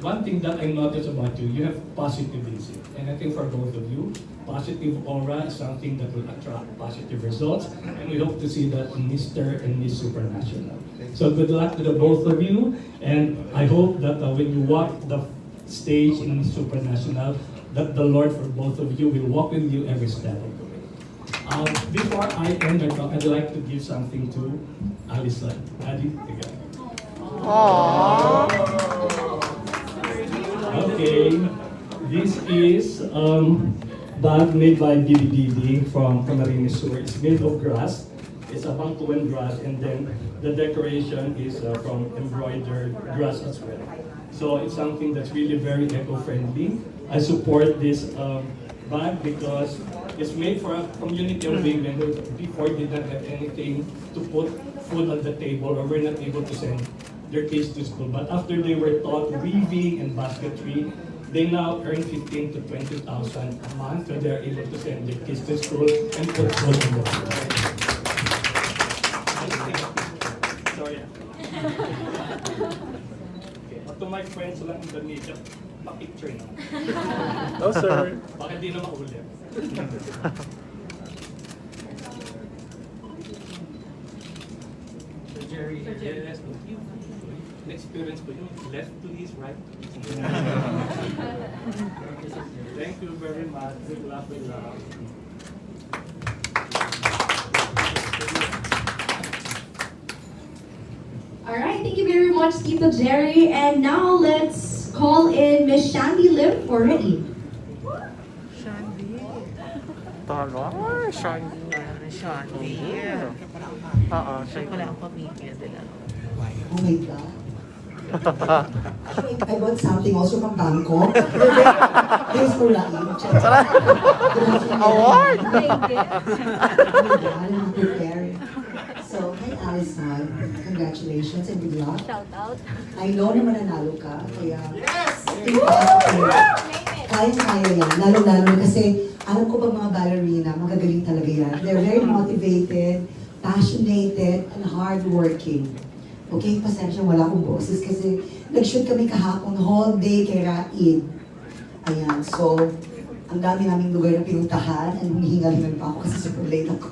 one thing that I noticed about you, you have positivism. And I think for both of you, positive aura is something that will attract positive results. And we hope to see that in Mr. and Miss Supranational. So good luck to the both of you. And I hope that when you walk the stage in Miss Supranational, that the Lord for both of you will walk with you every step of the way. Before I end the talk, I'd like to give something to Allison. Adi, again. Okay, this is bag made by BBBB from Camarines Sur. It's made of grass, It's a bangkuan dress, and then the decoration is from embroidered dress as well. So it's something that's really very eco-friendly. I support this bag because it's made for a community of women who before didn't have anything to put food on the table or were not able to send their kids to school. But after they were taught weaving and basketry, they now earn 15 to 20,000 a month, so they're able to send their kids to school and put food on the table. Sorry. Okay. To my friends lang in the media, pa-picture na. Oh, sir. Baka di na maulit. So Jerry, yes, experience ko yun. Left to his right. Thank you very much. Good luck with love. Alright, thank you very much, Tito Jerry. And now let's call in Miss Shandy Lim for Raed. Tama, Shandy. Oo, siya ko lang ang pamilya nila. Oh my God. Actually, I bought something also from Bangkok. Thanks for Raed. Award! I'm prepared. So, hi Allison. Congratulations and good luck. Shout out. I know na mananalo ka, kaya... Yes! Kaya yan. Lalo-lalo kasi alam ko pag mga ballerina, magagaling talaga yan. They're very motivated, passionate, and hardworking. Okay, pasensya, wala akong boses kasi nag-shoot kami kahapon whole day kay Raed. Ayan, so, ang dami naming lugar na pinuntahan and humihingal-hingal pa ako kasi super late ako.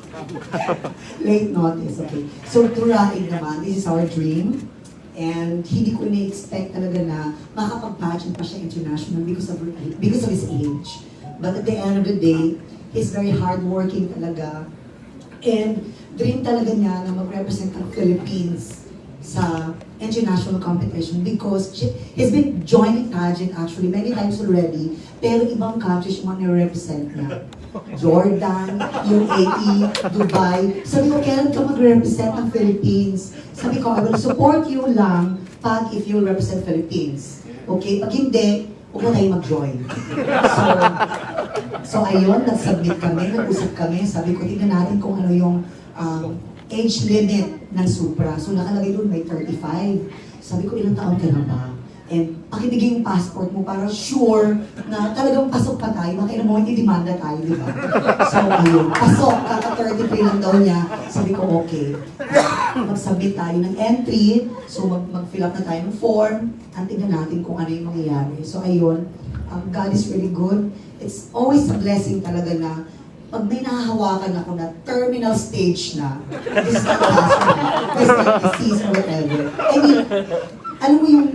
Late notice, okay. So, to Raed naman, this is our dream. And hindi ko na-expect talaga na makapag-pageant pa siya international because of his age. But at the end of the day, he's very hardworking talaga. And dream talaga niya na mag-represent ang Philippines sa international competition because he's been joining pageant actually many times already, pero ibang countries yung mga nire-represent niya. Jordan, UAE, Dubai. Sabi ko, kailan ka mag-represent ng Philippines? Sabi ko, I will support you lang pag if you'll represent Philippines. Okay? Pag hindi, huwag mo tayo mag-join. So ayun, nag-submit kami, nag-usap kami. Sabi ko, tignan natin kung ano yung age limit ng Supra. So nakalagay doon may 35. Sabi ko, ilang taon ka na ba? And pakibigay yung passport mo para sure na talagang pasok pa tayo. Makailan mo, hindi demanda tayo, di ba? So ayun, pasok, kaka-33 lang daw niya. Sabi ko, okay. Mag-submit tayo ng entry. So mag-fill up na tayo ng form. Tingnan natin kung ano yung mangyayari. So ayun, God is really good. It's always a blessing talaga na pag may nahahawakan ako na terminal stage na, this is not disease or whatever. I mean, alam mo yung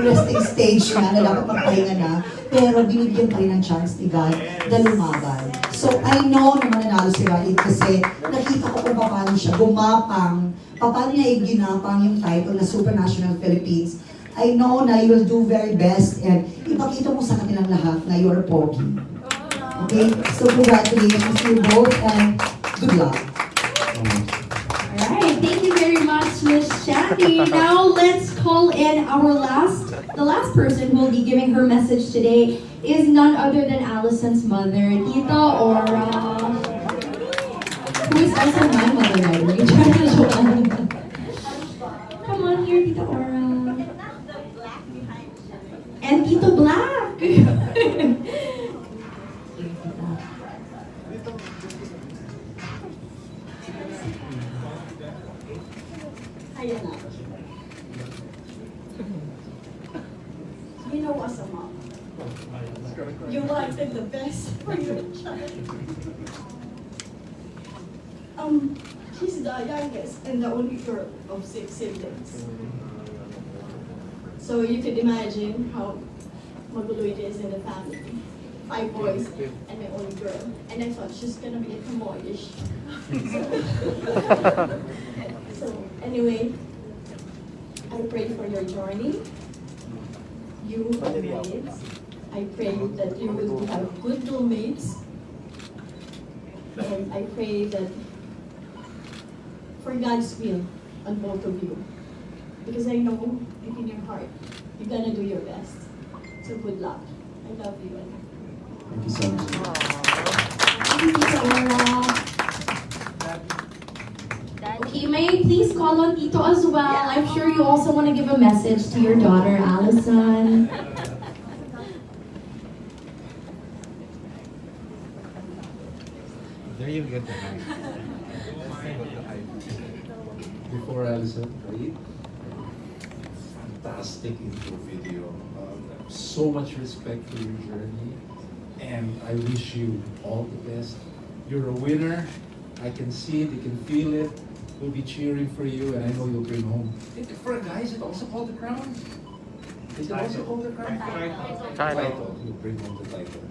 resting stage na dapat magpahinga na, pero binigyan pa rin ng chance ni God na lumaban. So, I know na mananalo si Raed kasi nakita ko kung paano siya gumapang, paano niya ginapang yung title na Supranational Philippines. I know na you will do very best and ipakita mo sa kanilang lahat na you're a pogi. Okay? So, congratulations to you both and good luck. Alright, thank you very much, Miss Shandy. Now let's call in the last person who will be giving her message today is none other than Allison's mother, Tita Aura, who is also my mother, by the way. Come on here, Tita Aura. And Tito Black. Ayan na. You know, as a mom, you wanted the best for your child. She's the youngest and the only girl of 6 siblings. So you could imagine how magulo it is in the family. 5 boys and my only girl. And I thought she's gonna be a tomboyish. So anyway, I pray for your journey. You are mates. I pray that you will have good roommates. And I pray that for God's will on both of you. Because I know deep in your heart, you're gonna do your best. So good luck. I love you. Thank you so much. Thank you, Tita Ora. Okay, may I please call on Tito as well? I'm sure you also want to give a message to your daughter, Allison. There you get the mic. Before Allison, Raed, fantastic intro video. So much respect for your journey, and I wish you all the best. You're a winner. I can see it, you can feel it. We'll be cheering for you, and I know you'll bring home. For a guy, is it also called the crown? Is it also called the crown? Title. You'll bring home the title.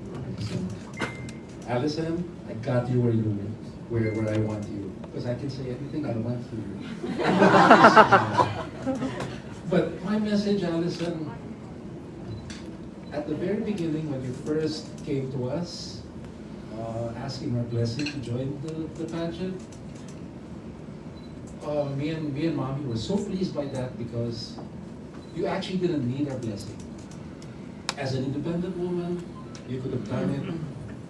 Allison, I got you where I want you. Because I can say everything I want to you. But my message, Allison, at the very beginning when you first came to us, asking our blessing to join the pageant, me and Mommy were so pleased by that because you actually didn't need our blessing. As an independent woman, you could have done it,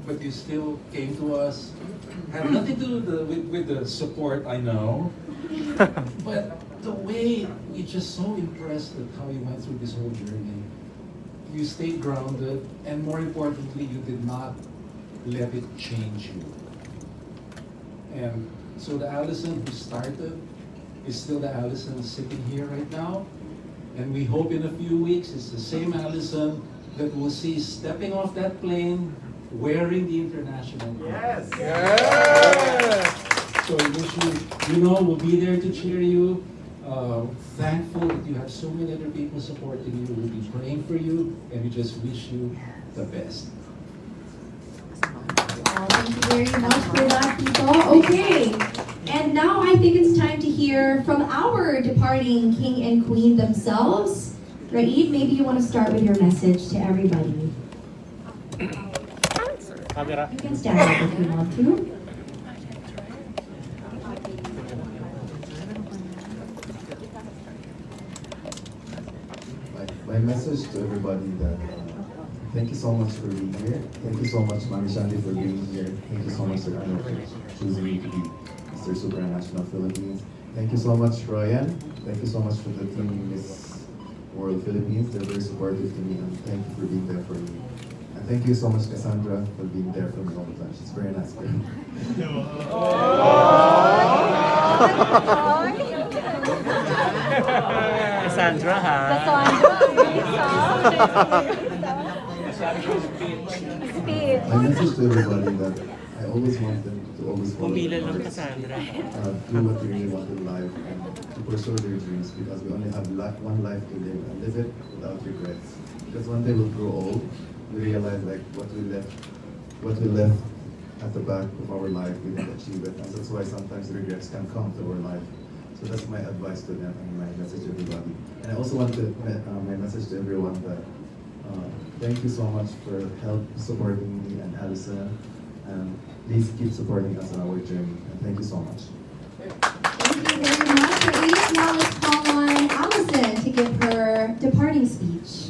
but you still came to us. Had nothing to do with the support, I know, but the way we just so impressed at how you went through this whole journey. You stayed grounded, and more importantly, you did not let it change you. And so the Allison who started is still the Allison sitting here right now. And we hope in a few weeks it's the same Allison that we'll see stepping off that plane wearing the international crown. Yes! Yes! So I wish you know, we'll be there to cheer you. Thankful that you have so many other people supporting you. We'll be praying for you, and we just wish you the best. Thank you very much for that, people. Okay, and now I think it's time to hear from our departing king and queen themselves. Raed, maybe you want to start with your message to everybody. You can stand up if you want to. My message to everybody that thank you so much for being here. Thank you so much, Mami Shandy, for being here. Thank you so much, Sir Ano, for choosing me to be Mr. Supranational Philippines. Thank you so much, Ryan. Thank you so much for the team Miss World Philippines. They're very supportive to me, and thank you for being there for me. And thank you so much, Cassandra, for being there for me all the time. She's very nice girl. Cassandra, ha? My message to everybody that I always want them to always follow their hearts, Cassandra. do what they really want in life, and to pursue their dreams, because we only have one life to live, and live it without regrets. Because one day we'll grow old, we realize like what we left at the back of our life, we didn't achieve it, and that's why sometimes regrets can come to our life. So that's my advice to them and my message to everybody. And I also want to my message to everyone that thank you so much for supporting me and Allison, and please keep supporting us on our journey. And thank you so much. Thank you very much, Raed. Now let's call on Allison to give her departing speech.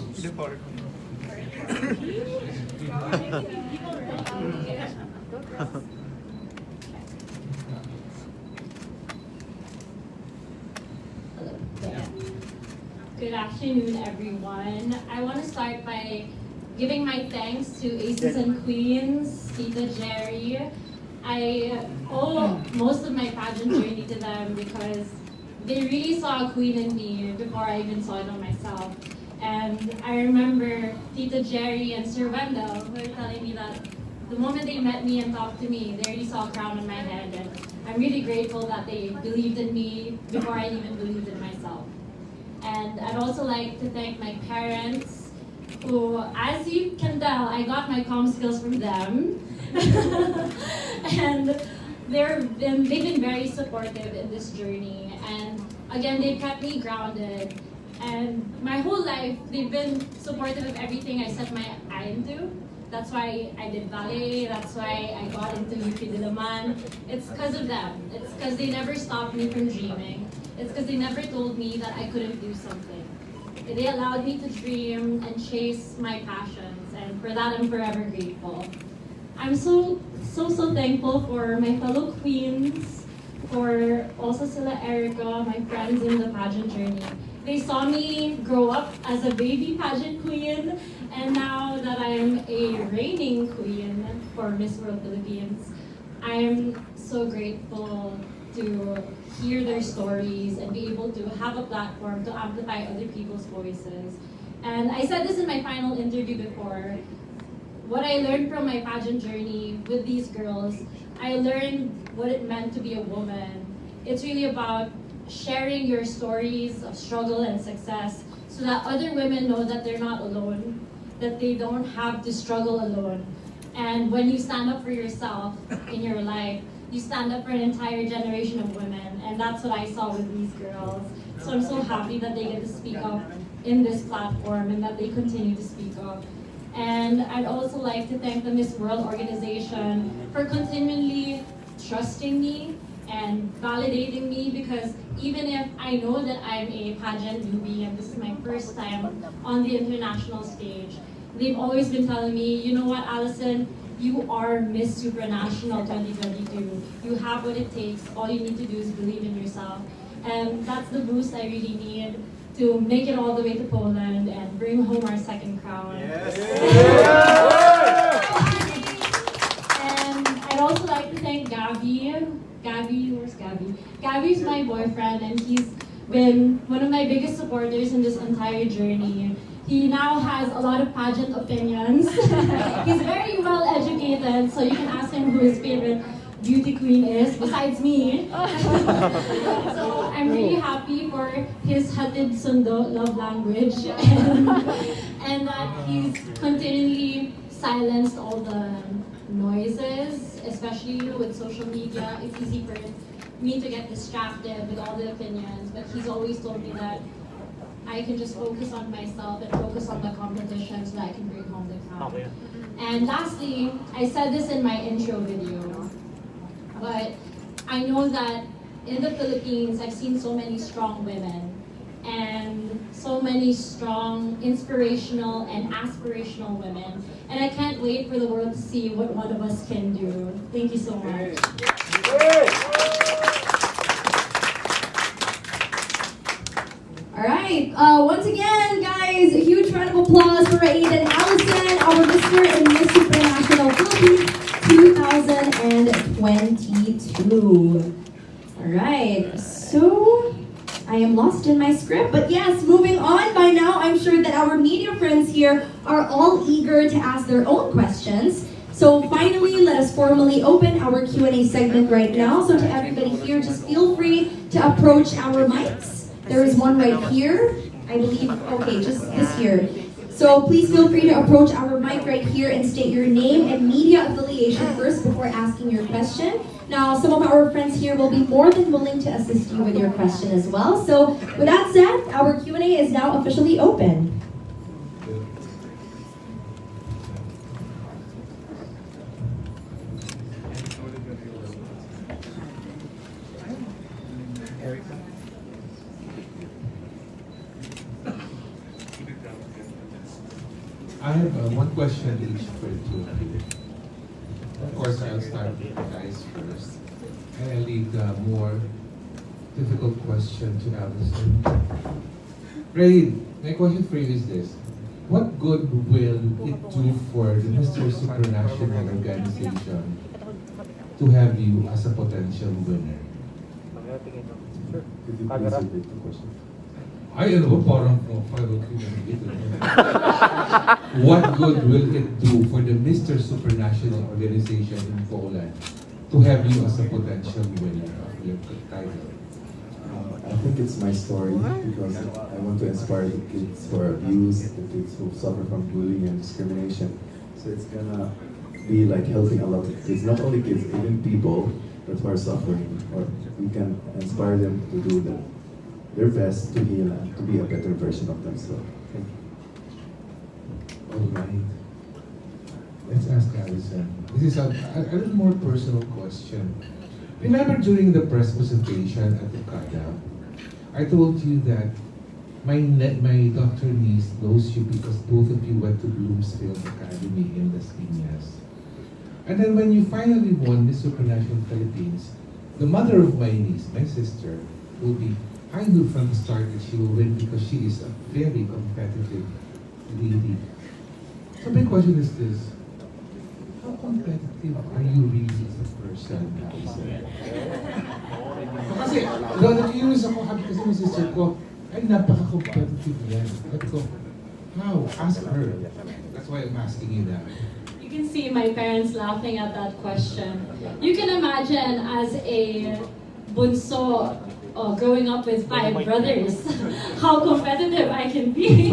Good afternoon, everyone. I want to start by giving my thanks to Aces and Queens, Tita Jerry. I owe most of my pageant journey to them because they really saw a queen in me before I even saw it on myself. And I remember Tita Jerry and Sir Wendell were telling me that the moment they met me and talked to me, they already saw a crown on my head. And I'm really grateful that they believed in me before I even believed in myself. And I'd also like to thank my parents, who, as you can tell, I got my comm skills from them. And they've been very supportive in this journey. And again, they've kept me grounded. And my whole life, they've been supportive of everything I set my eye into. That's why I did ballet. That's why I got into Yuki Dilaman. It's because of them. It's because they never stopped me from dreaming. It's because they never told me that I couldn't do something. They allowed me to dream and chase my passions, and for that I'm forever grateful. I'm so thankful for my fellow queens, for also sila Erica, my friends in the pageant journey. They saw me grow up as a baby pageant queen, and now that I'm a reigning queen for Miss World Philippines, I'm so grateful to hear their stories and be able to have a platform to amplify other people's voices. And I said this in my final interview before, what I learned from my pageant journey with these girls, I learned what it meant to be a woman. It's really about sharing your stories of struggle and success so that other women know that they're not alone, that they don't have to struggle alone. And when you stand up for yourself in your life, you stand up for an entire generation of women, and that's what I saw with these girls. So I'm so happy that they get to speak up in this platform and that they continue to speak up. And I'd also like to thank the Miss World organization for continually trusting me and validating me, because even if I know that I'm a pageant newbie and this is my first time on the international stage, they've always been telling me, you know what, Allison, you are Miss Supranational 2022. You have what it takes. All you need to do is believe in yourself. And that's the boost I really need to make it all the way to Poland and bring home our second crown. Yes. And I'd also like to thank Gabby. Where's Gabby? Gabby's my boyfriend, and he's been one of my biggest supporters in this entire journey. He now has a lot of pageant opinions. He's very well educated, so you can ask him who his favorite beauty queen is, besides me. So I'm really happy for his Hatid Sundo love language, and that he's continually silenced all the noises, especially with social media. It's easy for me to get distracted with all the opinions, but he's always told me that I can just focus on myself and focus on the competition so that I can bring home the crown. And lastly, I said this in my intro video, but I know that in the Philippines, I've seen so many strong women and so many strong, inspirational, and aspirational women. And I can't wait for the world to see what one of us can do. Thank you so much. All right, once again, guys, a huge round of applause for Raed and Allison, our Mr. and Miss Supranational Philippines 2022. All right, so I am lost in my script, but yes, moving on. By now, I'm sure that our media friends here are all eager to ask their own questions. So finally, let us formally open our Q&A segment right now. So to everybody here, just feel free to approach our mics. There is one right here, I believe. Okay, just this here. So please feel free to approach our mic right here and state your name and media affiliation first before asking your question. Now, some of our friends here will be more than willing to assist you with your question as well. So with that said, our Q&A is now officially open. I have one question each for the two of you. Of course, I'll start with the guys first. And I'll leave the more difficult question to Allison. Raed, my question for you is this. What good will it do for the Mr. Supranational organization to have you as a potential winner? Could you please repeat the question? I don't know, parang what good will it do for the Mr. Supranational organization in Poland to have you as a potential winner of the title? I think it's my story because I want to inspire the kids who are abused, the kids who suffer from bullying and discrimination. So it's gonna be like helping a lot of kids, not only kids, even people that are suffering, or we can inspire them to do their best to heal and to be a better version of themselves. Thank you. All right. Let's ask Allison. This is a little more personal question. Remember during the press presentation at Okada, I told you that my doctor niece knows you because both of you went to Bloomsfield Academy in Las Piñas. And then when you finally won Miss Supranational Philippines, the mother of my niece, my sister, will be, I knew from the start that she will win because she is a very competitive lady. So my question is this, how competitive are you really as a person, Allison? Kasi, na-curious ako, kasi my sister ko, ay napaka-competitive yan. Sabi ko, how? Ask her. That's why I'm asking you that. You can see my parents laughing at that question. You can imagine as a bunso growing up with 5 brothers, how competitive I can be.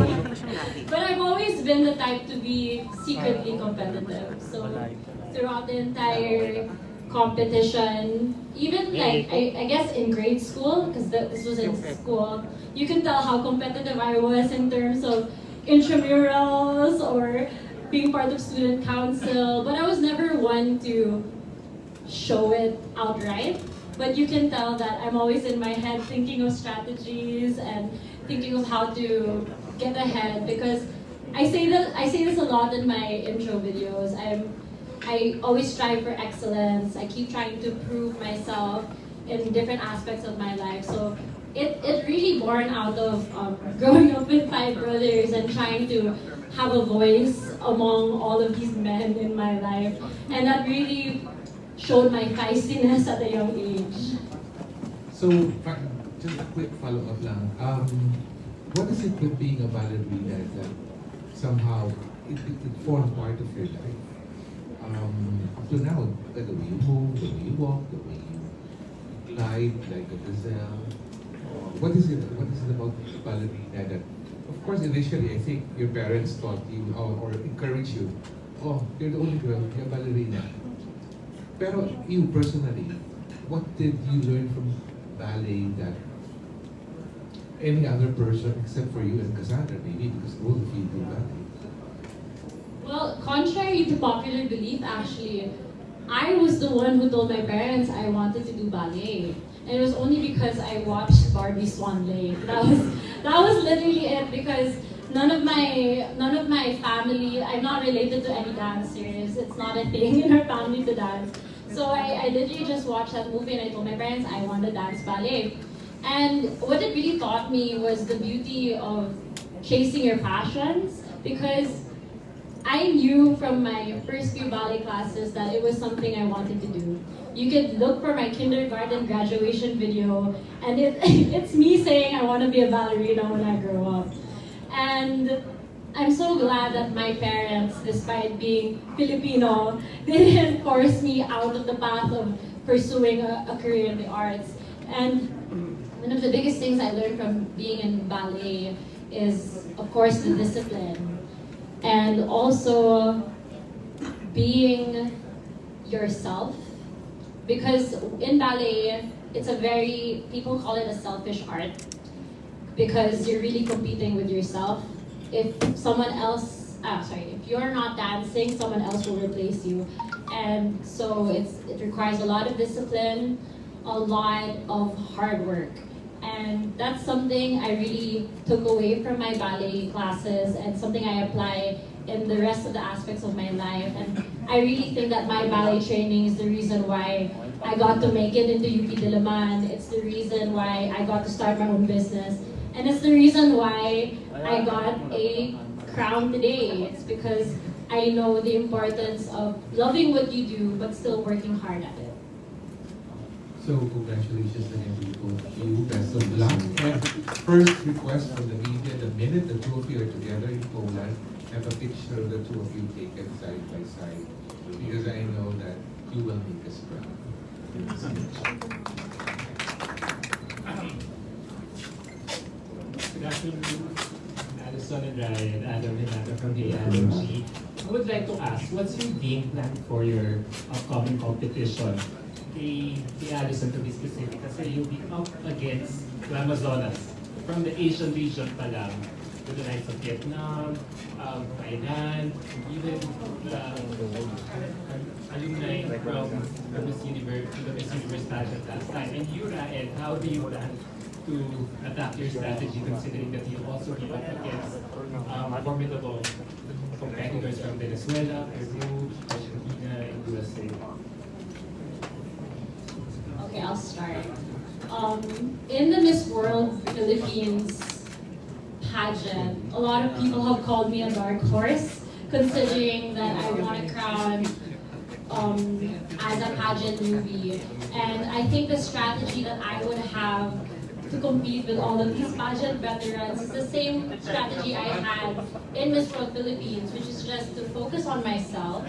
But I've always been the type to be secretly competitive. So throughout the entire competition, even like I guess in grade school, because this was in school, you can tell how competitive I was in terms of intramurals or being part of student council, but I was never one to show it outright. But you can tell that I'm always in my head thinking of strategies and thinking of how to get ahead, because I say this a lot in my intro videos. I always strive for excellence. I keep trying to prove myself in different aspects of my life. So it really born out of growing up with 5 brothers and trying to have a voice among all of these men in my life. And that really showed my feistiness at a young age. So, just a quick follow-up lang. What is it with being a ballerina that somehow it formed part of your life? Up to now, the way you move, the way you walk, the way you glide like a gazelle. What is it about ballerina that, of course, initially I think your parents taught you or encouraged you, oh, you're the only girl, you're a ballerina. Pero you personally, what did you learn from ballet that any other person except for you and Cassandra maybe, because both of you do ballet? Well, contrary to popular belief, actually, I was the one who told my parents I wanted to do ballet. And it was only because I watched Barbie Swan Lake. That was literally it, because none of my family, I'm not related to any dancers. It's not a thing in our family to dance. So I literally just watched that movie and I told my parents I want to dance ballet. And what it really taught me was the beauty of chasing your passions, because I knew from my first few ballet classes that it was something I wanted to do. You could look for my kindergarten graduation video, and it's me saying I want to be a ballerina when I grow up. And I'm so glad that my parents, despite being Filipino, didn't force me out of the path of pursuing a career in the arts. And one of the biggest things I learned from being in ballet is, of course, the discipline. And also being yourself, because in ballet, it's a very, people call it a selfish art, because you're really competing with yourself. If someone else, if you're not dancing, someone else will replace you. And so it requires a lot of discipline, a lot of hard work. And that's something I really took away from my ballet classes and something I apply in the rest of the aspects of my life. And I really think that my ballet training is the reason why I got to make it into UP Diliman. It's the reason why I got to start my own business. And it's the reason why I got a crown today. It's because I know the importance of loving what you do but still working hard at it. So congratulations again to both of you. Best of luck. And first request from the media, the minute the two of you are together in Poland, have a picture of the two of you taken side by side, because I know that you will make us proud. Good afternoon, Allison and Raed, Adam and Anna from the ALG. I would like to ask, what's your game plan for your upcoming competition? The Allison, to be specific, kasi you'll be up against Amazonas from the Asian region pa lang. with the likes of Vietnam, Thailand, even the alumni from the Miss Universe pageant last time. And you, Raed, how do you plan to adapt your strategy considering that you also be up against formidable competitors from Venezuela, Peru, Argentina, and USA? Okay, I'll start. In the Miss World Philippines pageant, a lot of people have called me a dark horse, considering that I won a crown as a pageant newbie. And I think the strategy that I would have to compete with all of these pageant veterans is the same strategy I had in Miss World Philippines, which is just to focus on myself,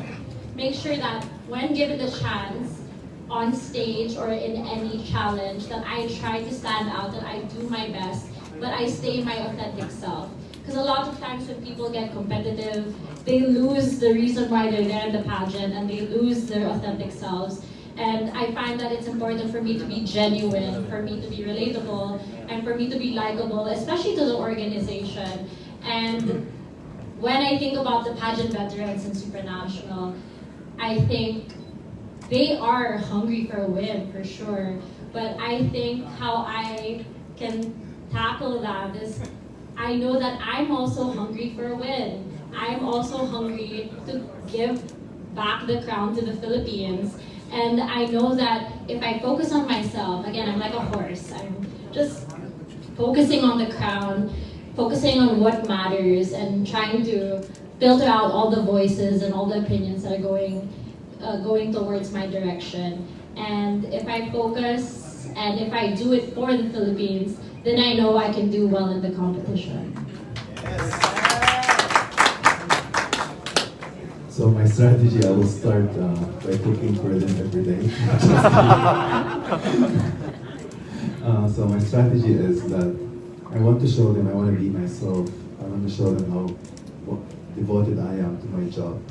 make sure that when given the chance, on stage or in any challenge, that I try to stand out, that I do my best, but I stay my authentic self. Because a lot of times when people get competitive, they lose the reason why they're there in the pageant and they lose their authentic selves. And I find that it's important for me to be genuine, for me to be relatable, and for me to be likable, especially to the organization. And when I think about the pageant veterans in Supranational, I think they are hungry for a win, for sure. But I think how I can tackle that is, I know that I'm also hungry for a win. I'm also hungry to give back the crown to the Philippines. And I know that if I focus on myself, again, I'm like a horse. I'm just focusing on the crown, focusing on what matters, and trying to filter out all the voices and all the opinions that are going towards my direction. And if I focus and if I do it for the Philippines, then I know I can do well in the competition. So my strategy, I will start by cooking for them every day. So my strategy is that I want to show them I want to be myself. I want to show them how devoted I am to my job.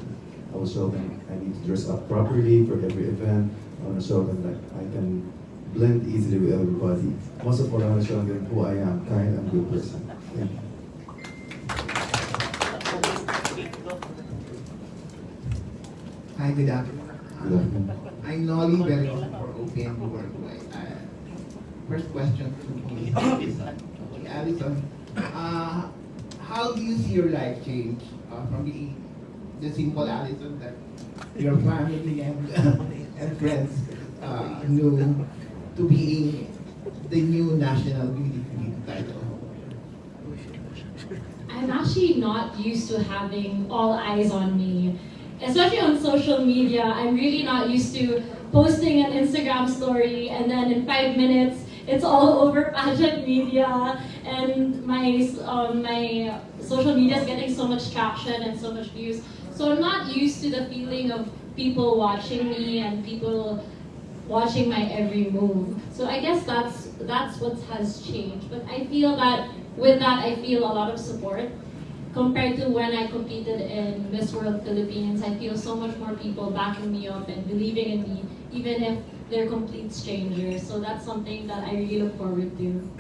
I will show them I need to dress up properly for every event. I want to show them that I can blend easily with everybody. Most of all, I want to show them who I am, kind and good person. Thank you. Hi, good afternoon. I'm Nolly, very much for open worldwide. First question to Allison. Allison, how do you see your life change from the simple Allison that your family and friends knew to being the new national beauty queen title? I'm actually not used to having all eyes on me. Especially on social media, I'm really not used to posting an Instagram story and then in 5 minutes, it's all over pageant media and my social media is getting so much traction and so much views. So I'm not used to the feeling of people watching me and people watching my every move. So I guess that's what has changed. But I feel that with that, I feel a lot of support. Compared to when I competed in Miss World Philippines, I feel so much more people backing me up and believing in me, even if they're complete strangers. So that's something that I really look forward to.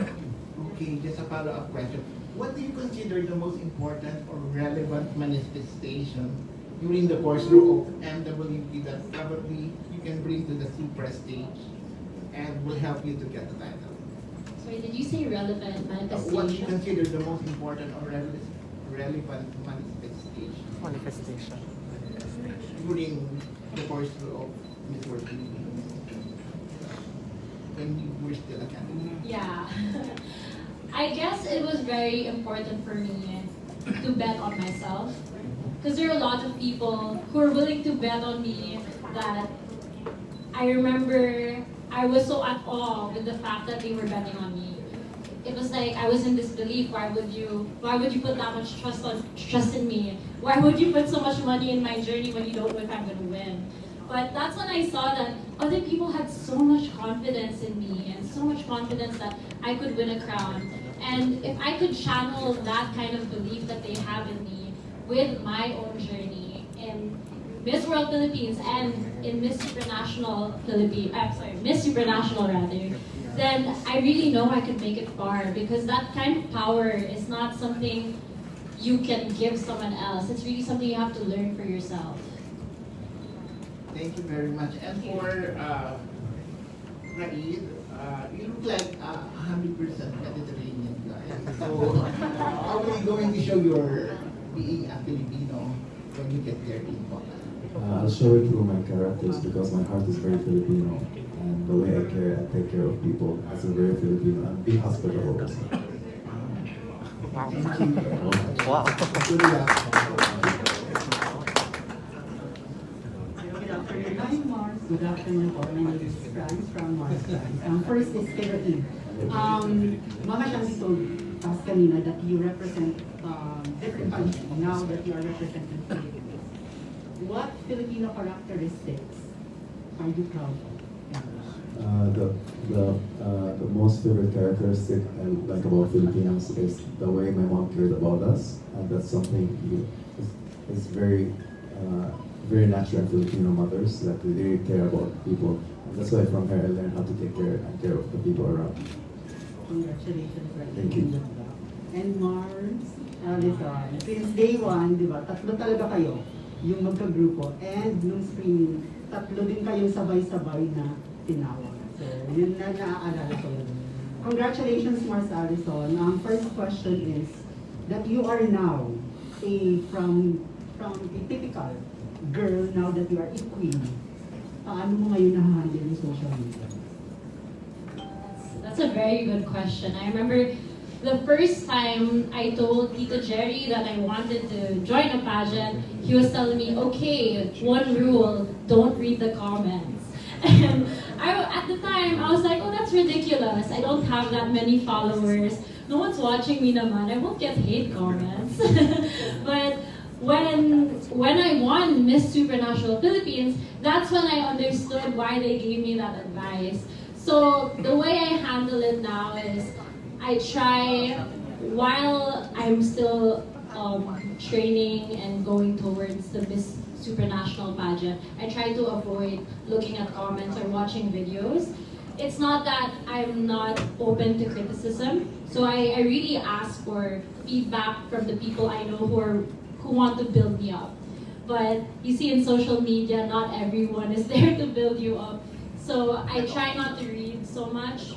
Okay, just a follow-up question. What do you consider the most important or relevant manifestation during the course of MWP that probably you can bring to the Supra stage and will help you to get the title? Sorry, did you say relevant manifestation? What do you consider the most important or relevant manifestation during the course of Miss World Philippines when you were still a candidate? Yeah. I guess it was very important for me to bet on myself. Because there are a lot of people who are willing to bet on me that I remember I was so at awe with the fact that they were betting on me. It was like I was in disbelief. Why would you put that much trust in me? Why would you put so much money in my journey when you don't know if I'm gonna win? But that's when I saw that other people had so much confidence in me and so much confidence that I could win a crown. And if I could channel that kind of belief that they have in me with my own journey in Miss World Philippines and in Miss Supranational Miss Supranational rather, then I really know I could make it far because that kind of power is not something you can give someone else. It's really something you have to learn for yourself. Thank you very much. And for Raed, you look like 100% Mediterranean guy. So how are you going to show your being a Filipino when you get there in Poland? I'll show it through my characters because my heart is very Filipino, and the way I care and take care of people is a very Filipino, and be hospitable also. Thank you. Wow. Good luck. Hi Mars, good afternoon po. My name is Franz from Mars France. First is kay Raed. Mama Shanti told us kanina that you represent different countries now that you are representing Philippines. What Filipino characteristics are you proud of? The most favorite characteristic I like about Filipinos is the way my mom cared about us, and that's something is very very natural in Filipino mothers, that they really care about people. And that's why from her I learned how to take care and care of the people around. Congratulations. Thank you. And Mars, Allison, since day one, di ba, tatlo talaga kayo yung magka-grupo, and nung screening, tatlo din kayong sabay-sabay na tinawag. So, yun na naaalala ko yun. Congratulations, Mars Allison. First question is that you are now from a typical girl, now that you are a queen. Paano mo ngayon na-handle yung social media? That's a very good question. I remember the first time I told Tito Jerry that I wanted to join a pageant, he was telling me, okay, one rule, don't read the comments. And at the time, I was like, oh, that's ridiculous. I don't have that many followers. No one's watching me naman. I won't get hate comments. But when I won Miss Supranational Philippines, that's when I understood why they gave me that advice. So the way I handle it now is I try, while I'm still training and going towards the Miss Supranational pageant, I try to avoid looking at comments or watching videos. It's not that I'm not open to criticism, so I really ask for feedback from the people I know who want to build me up. But you see in social media, not everyone is there to build you up. So I try not to read so much,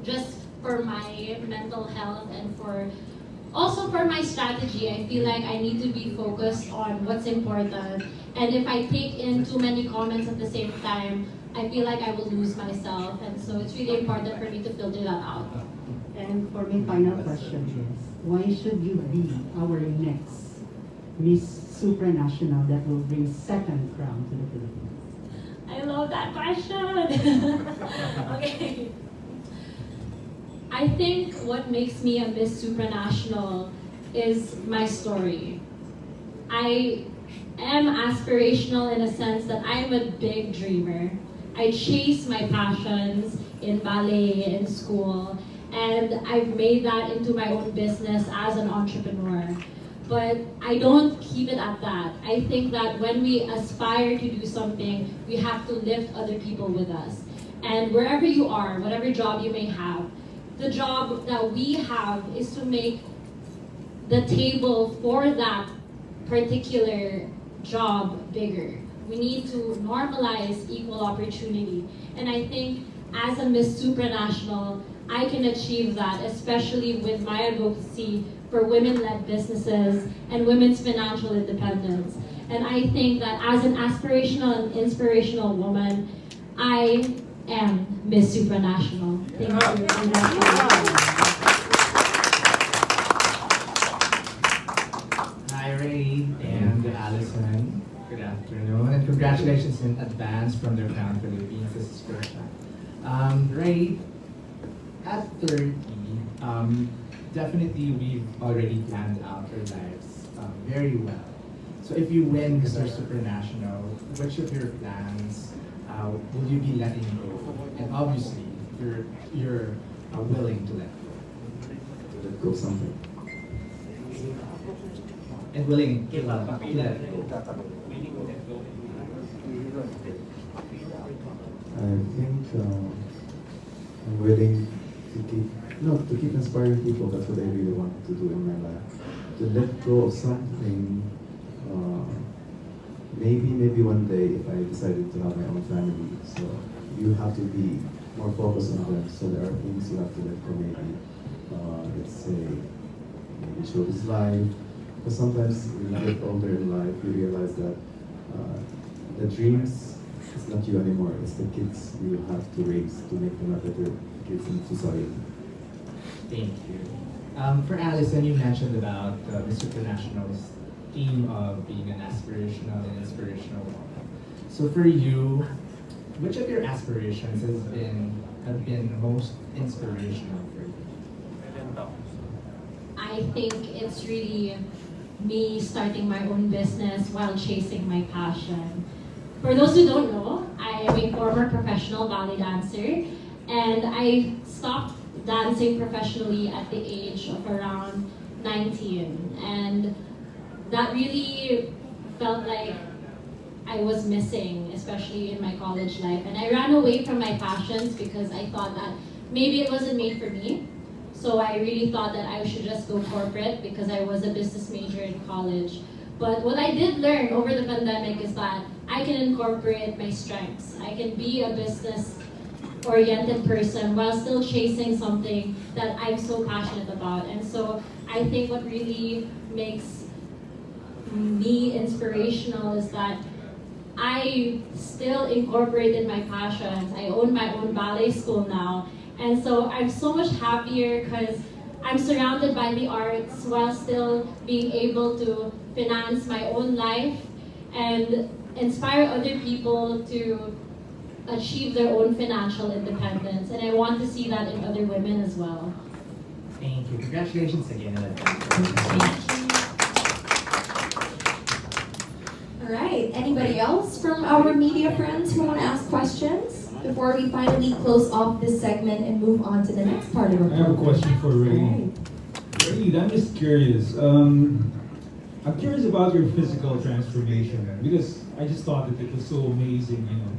just for my mental health and also for my strategy. I feel like I need to be focused on what's important. And if I take in too many comments at the same time, I feel like I will lose myself. And so it's really important for me to filter that out. And for my final question is, why should you be our next Miss Supranational that will bring second crown to the Philippines? I love that question. Okay. I think what makes me a Miss Supranational is my story. I am aspirational in a sense that I'm a big dreamer. I chase my passions in ballet, in school, and I've made that into my own business as an entrepreneur. But I don't keep it at that. I think that when we aspire to do something, we have to lift other people with us. And wherever you are, whatever job you may have, the job that we have is to make the table for that particular job bigger. We need to normalize equal opportunity. And I think as a Miss Supranational, I can achieve that, especially with my advocacy for women-led businesses and women's financial independence. And I think that as an aspirational and inspirational woman, I am Miss Supranational. Thank you. Hi, Raed and Allison. Good afternoon, and congratulations in advance from the Crown Philippines. This is great. Raed, at 30, definitely we've already planned out our lives very well. So if you win Mr. Supranational, which of your plans will you be letting go? And obviously, you're willing to let go. To let go something. And willing to let go. I think I'm willing to keep inspiring people. That's what I really want to do in my life. to let go of something. Maybe one day if I decided to have my own family. So you have to be more focused on them. So there are things you have to let go. Maybe let's say maybe children's life. Because sometimes when you get older in life, you realize that the dreams is not you anymore. It's the kids you have to raise to make them a better kids in society. Thank you. For Allison, you mentioned about Mr. Supranational's theme of being an aspirational and inspirational woman. So for you, which of your aspirations have been most inspirational for you? I think it's really me starting my own business while chasing my passion. For those who don't know, I am a former professional ballet dancer, and I stopped dancing professionally at the age of around 19. And that really felt like I was missing, especially in my college life. And I ran away from my passions because I thought that maybe it wasn't made for me. So I really thought that I should just go corporate because I was a business major in college. But what I did learn over the pandemic is that I can incorporate my strengths. I can be a business-oriented person while still chasing something that I'm so passionate about. And so I think what really makes me inspirational is that I still incorporated my passions. I own my own ballet school now. And so I'm so much happier because I'm surrounded by the arts while still being able to finance my own life and inspire other people to achieve their own financial independence. And I want to see that in other women as well. Thank you. Congratulations again. All right, anybody else from our media friends who want to ask questions before we finally close off this segment and move on to the next part of our I have a program? question for Raed. Raed, I'm just curious. I'm curious about your physical transformation because I just thought that it was so amazing, you know.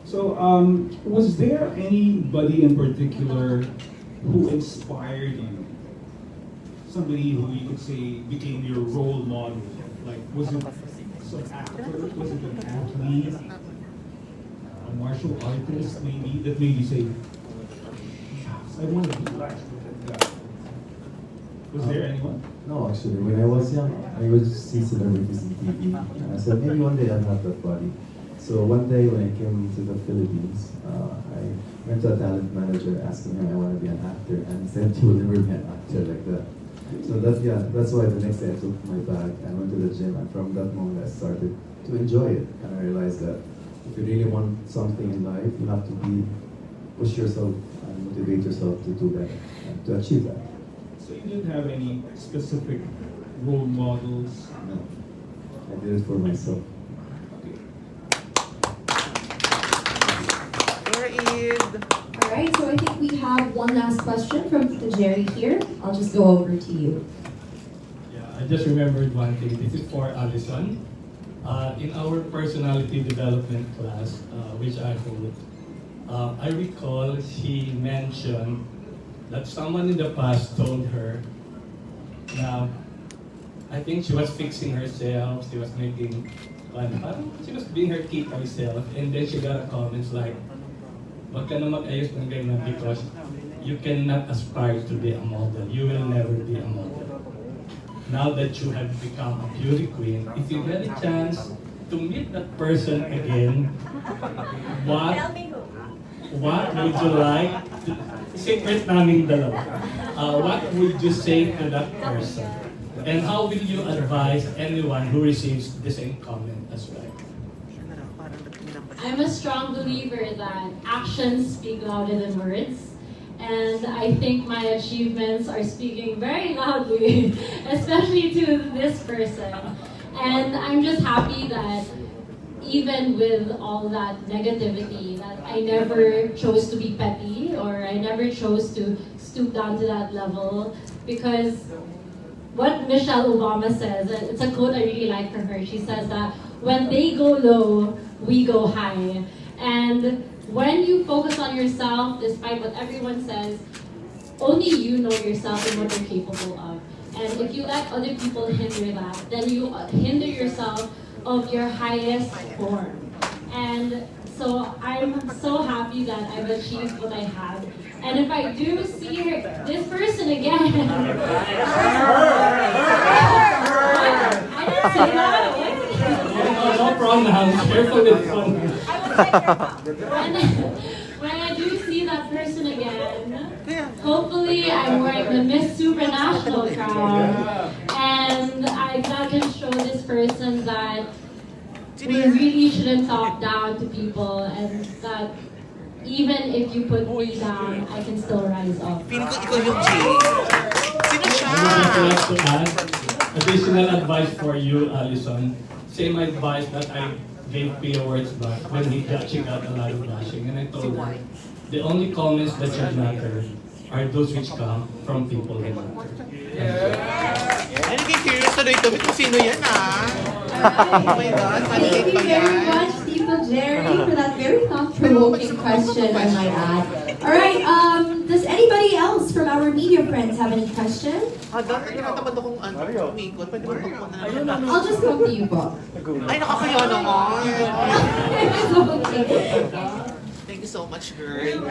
So, was there anybody in particular who inspired you? Somebody who you could say became your role model? Like, was it some actor? Was it an athlete? A martial artist, maybe, that made you say, yes, I want to be like that? Was there anyone? No, actually, when I was young, I would see celebrities in TV, and I said maybe one day I'll have that body. So one day when I came to the Philippines, I went to a talent manager asking him I want to be an actor, and he said you will never be an actor like that. So that's why the next day I took my bag and went to the gym, and from that moment I started to enjoy it, and I realized that if you really want something in life, you have to push yourself and motivate yourself to do better and to achieve that. So you didn't have any specific role models? No, I did it for myself. All right, so I think we have one last question from Tita Jerry here. I'll just go over to you. Yeah, I just remembered one thing. This is for Allison. In our personality development class, which I hold, I recall she mentioned that someone in the past told her, now, I think she was fixing herself, she was making, she was being her kid herself, and then she got a comments like, wag ka na mag-ayos ng ganyan because you cannot aspire to be a model. You will never be a model. Now that you have become a beauty queen, if you get a chance to meet that person again, what would you like to, secret naming dalawa, what would you say to that person? And how will you advise anyone who receives the same comment as well? I'm a strong believer that actions speak louder than words. And I think my achievements are speaking very loudly, especially to this person. And I'm just happy that even with all that negativity, that I never chose to be petty or I never chose to stoop down to that level. Because what Michelle Obama says, it's a quote I really like from her. She says that when they go low, we go high. And when you focus on yourself, despite what everyone says, only you know yourself and what you're capable of. And if you let other people hinder that, then you hinder yourself of your highest form. And so I'm so happy that I've achieved what I have. And if I do see this person again, I didn't say that. No pronouns, careful with When I do see that person again, hopefully I'm wearing the Miss Supranational crown, and I can show this person that we really shouldn't talk down to people, and that even if you put me down, I can still rise up. Additional advice for you, Allison. Same advice that I gave Pia words back when she got a lot of bashing. And I told her, the only comments that should matter are those which come from people who matter. Curious tuloy ito. Kung sino yan Oh my God, thank you very much, Tito Jerry, for that very thought-provoking question, I might add. All right, does anybody else from our media friends have any questions? I'll just come to you po. Ay, nakakaya naman. Okay. Thank you so much, girl.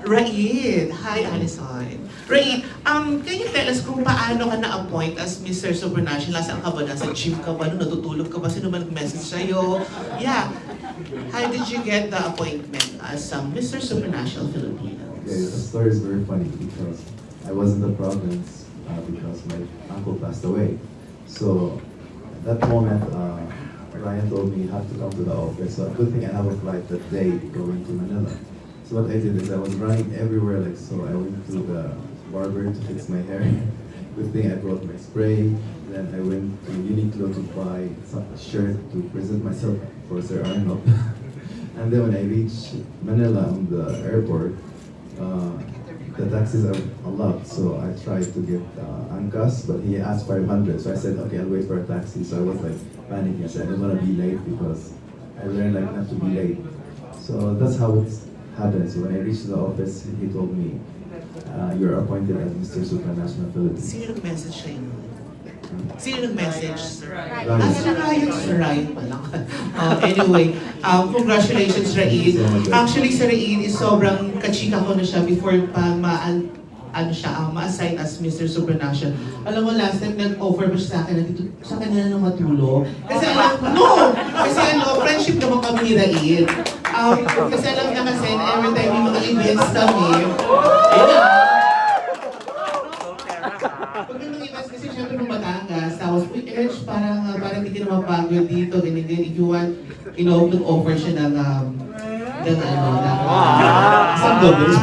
Raed. Hi, Allison. Raed, can you tell us kung paano ka na-appoint as Mr. Supranational? Saan ka ba? Nasa gym ka ba? Natutulog ka ba? Sino ba nag-message sa'yo? Yeah. How did you get the appointment as Mr. Supranational Philippines? Okay, the story is very funny because I was in the province because my uncle passed away. So at that moment, Ryan told me you have to come to the office. So a good thing I have a flight that day going to Manila. So what I did is I was running everywhere like so. I went to the barber to fix my hair. Good thing I brought my spray. Then I went to Uniqlo to buy some shirt to present myself for Sir Arnold. And then when I reached Manila on the airport, the taxis are a lot, so I tried to get Angkas, but he asked 500, so I said, okay, I'll wait for a taxi. So I was like panicking. I said, I don't want to be late because I learned like not to be late. So that's how it happened. So when I reached the office, he told me, you're appointed as Mr. Supranational Philippines. Sino nag-message sa'yo? Sino nag-message? Sir Ryan. Ryan. Sir Ryan. Sir Ryan pala. Anyway, congratulations, Raed. Actually, si Raed is sobrang kachika ko na siya before pa ma-assign as Mr. Supranational. Alam mo, last time nag-offer pa siya sa akin na dito, sa kanya na matulog. Kasi friendship naman kami ni Raed. Kasi alam niya kasi every time yung mga events kami, pag yung mga events kasi syempre nung Batangas, tapos we urge parang hindi ka na mapagod dito, ganyan. If you want, nag-offer siya ng sandobos.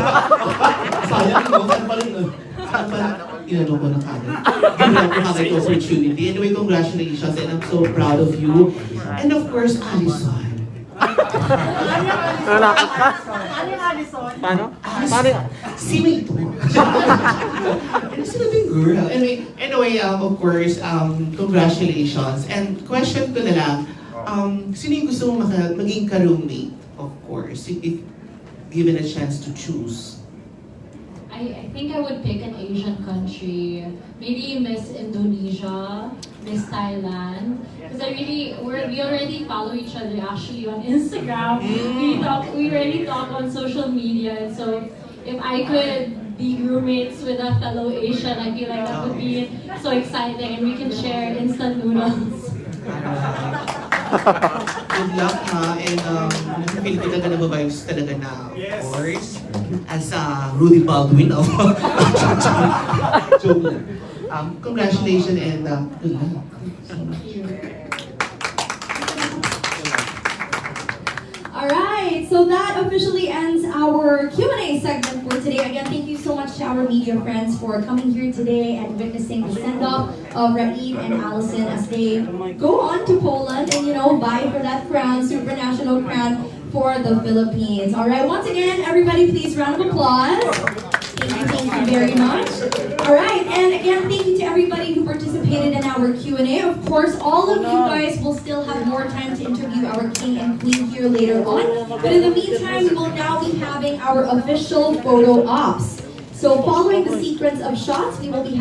Sayang mo, saan pa rin nun? Saan pa inano ko na kagad? Ginawa ko kagad opportunity. Anyway, congratulations and I'm so proud of you. And of course, Allison. Ano yung Allison? Paano? Sino ito? Sino yung girl? Anyway, of course, congratulations. And question ko na lang, sino yung gusto mong maging ka-roommate? Of course, if given a chance to choose. I think I would pick an Asian country, maybe Miss Indonesia, Miss Thailand, because we already follow each other actually on Instagram. We already talk on social media, and so if I could be roommates with a fellow Asian, I feel like that would be so exciting, and we can share instant noodles. Good luck and feel ko talaga nababibes talaga na, of course, as Rudy Baldwin of joke lang. Congratulations and good luck. Alright, so that officially ends our Q&A segment for today. Again, thank you so much to our media friends for coming here today and witnessing the send-off of Raed and Allison as they go on to Poland and, vie for that crown, Supranational crown for the Philippines. Alright, once again, everybody please round of applause. Thank you very much. Alright, and again, thank you to everybody who participated in our Q&A. Of course, all of you guys will still have more time to interview our king and queen here later on. But in the meantime, we will now be having our official photo ops. So following the sequence of shots, we will be having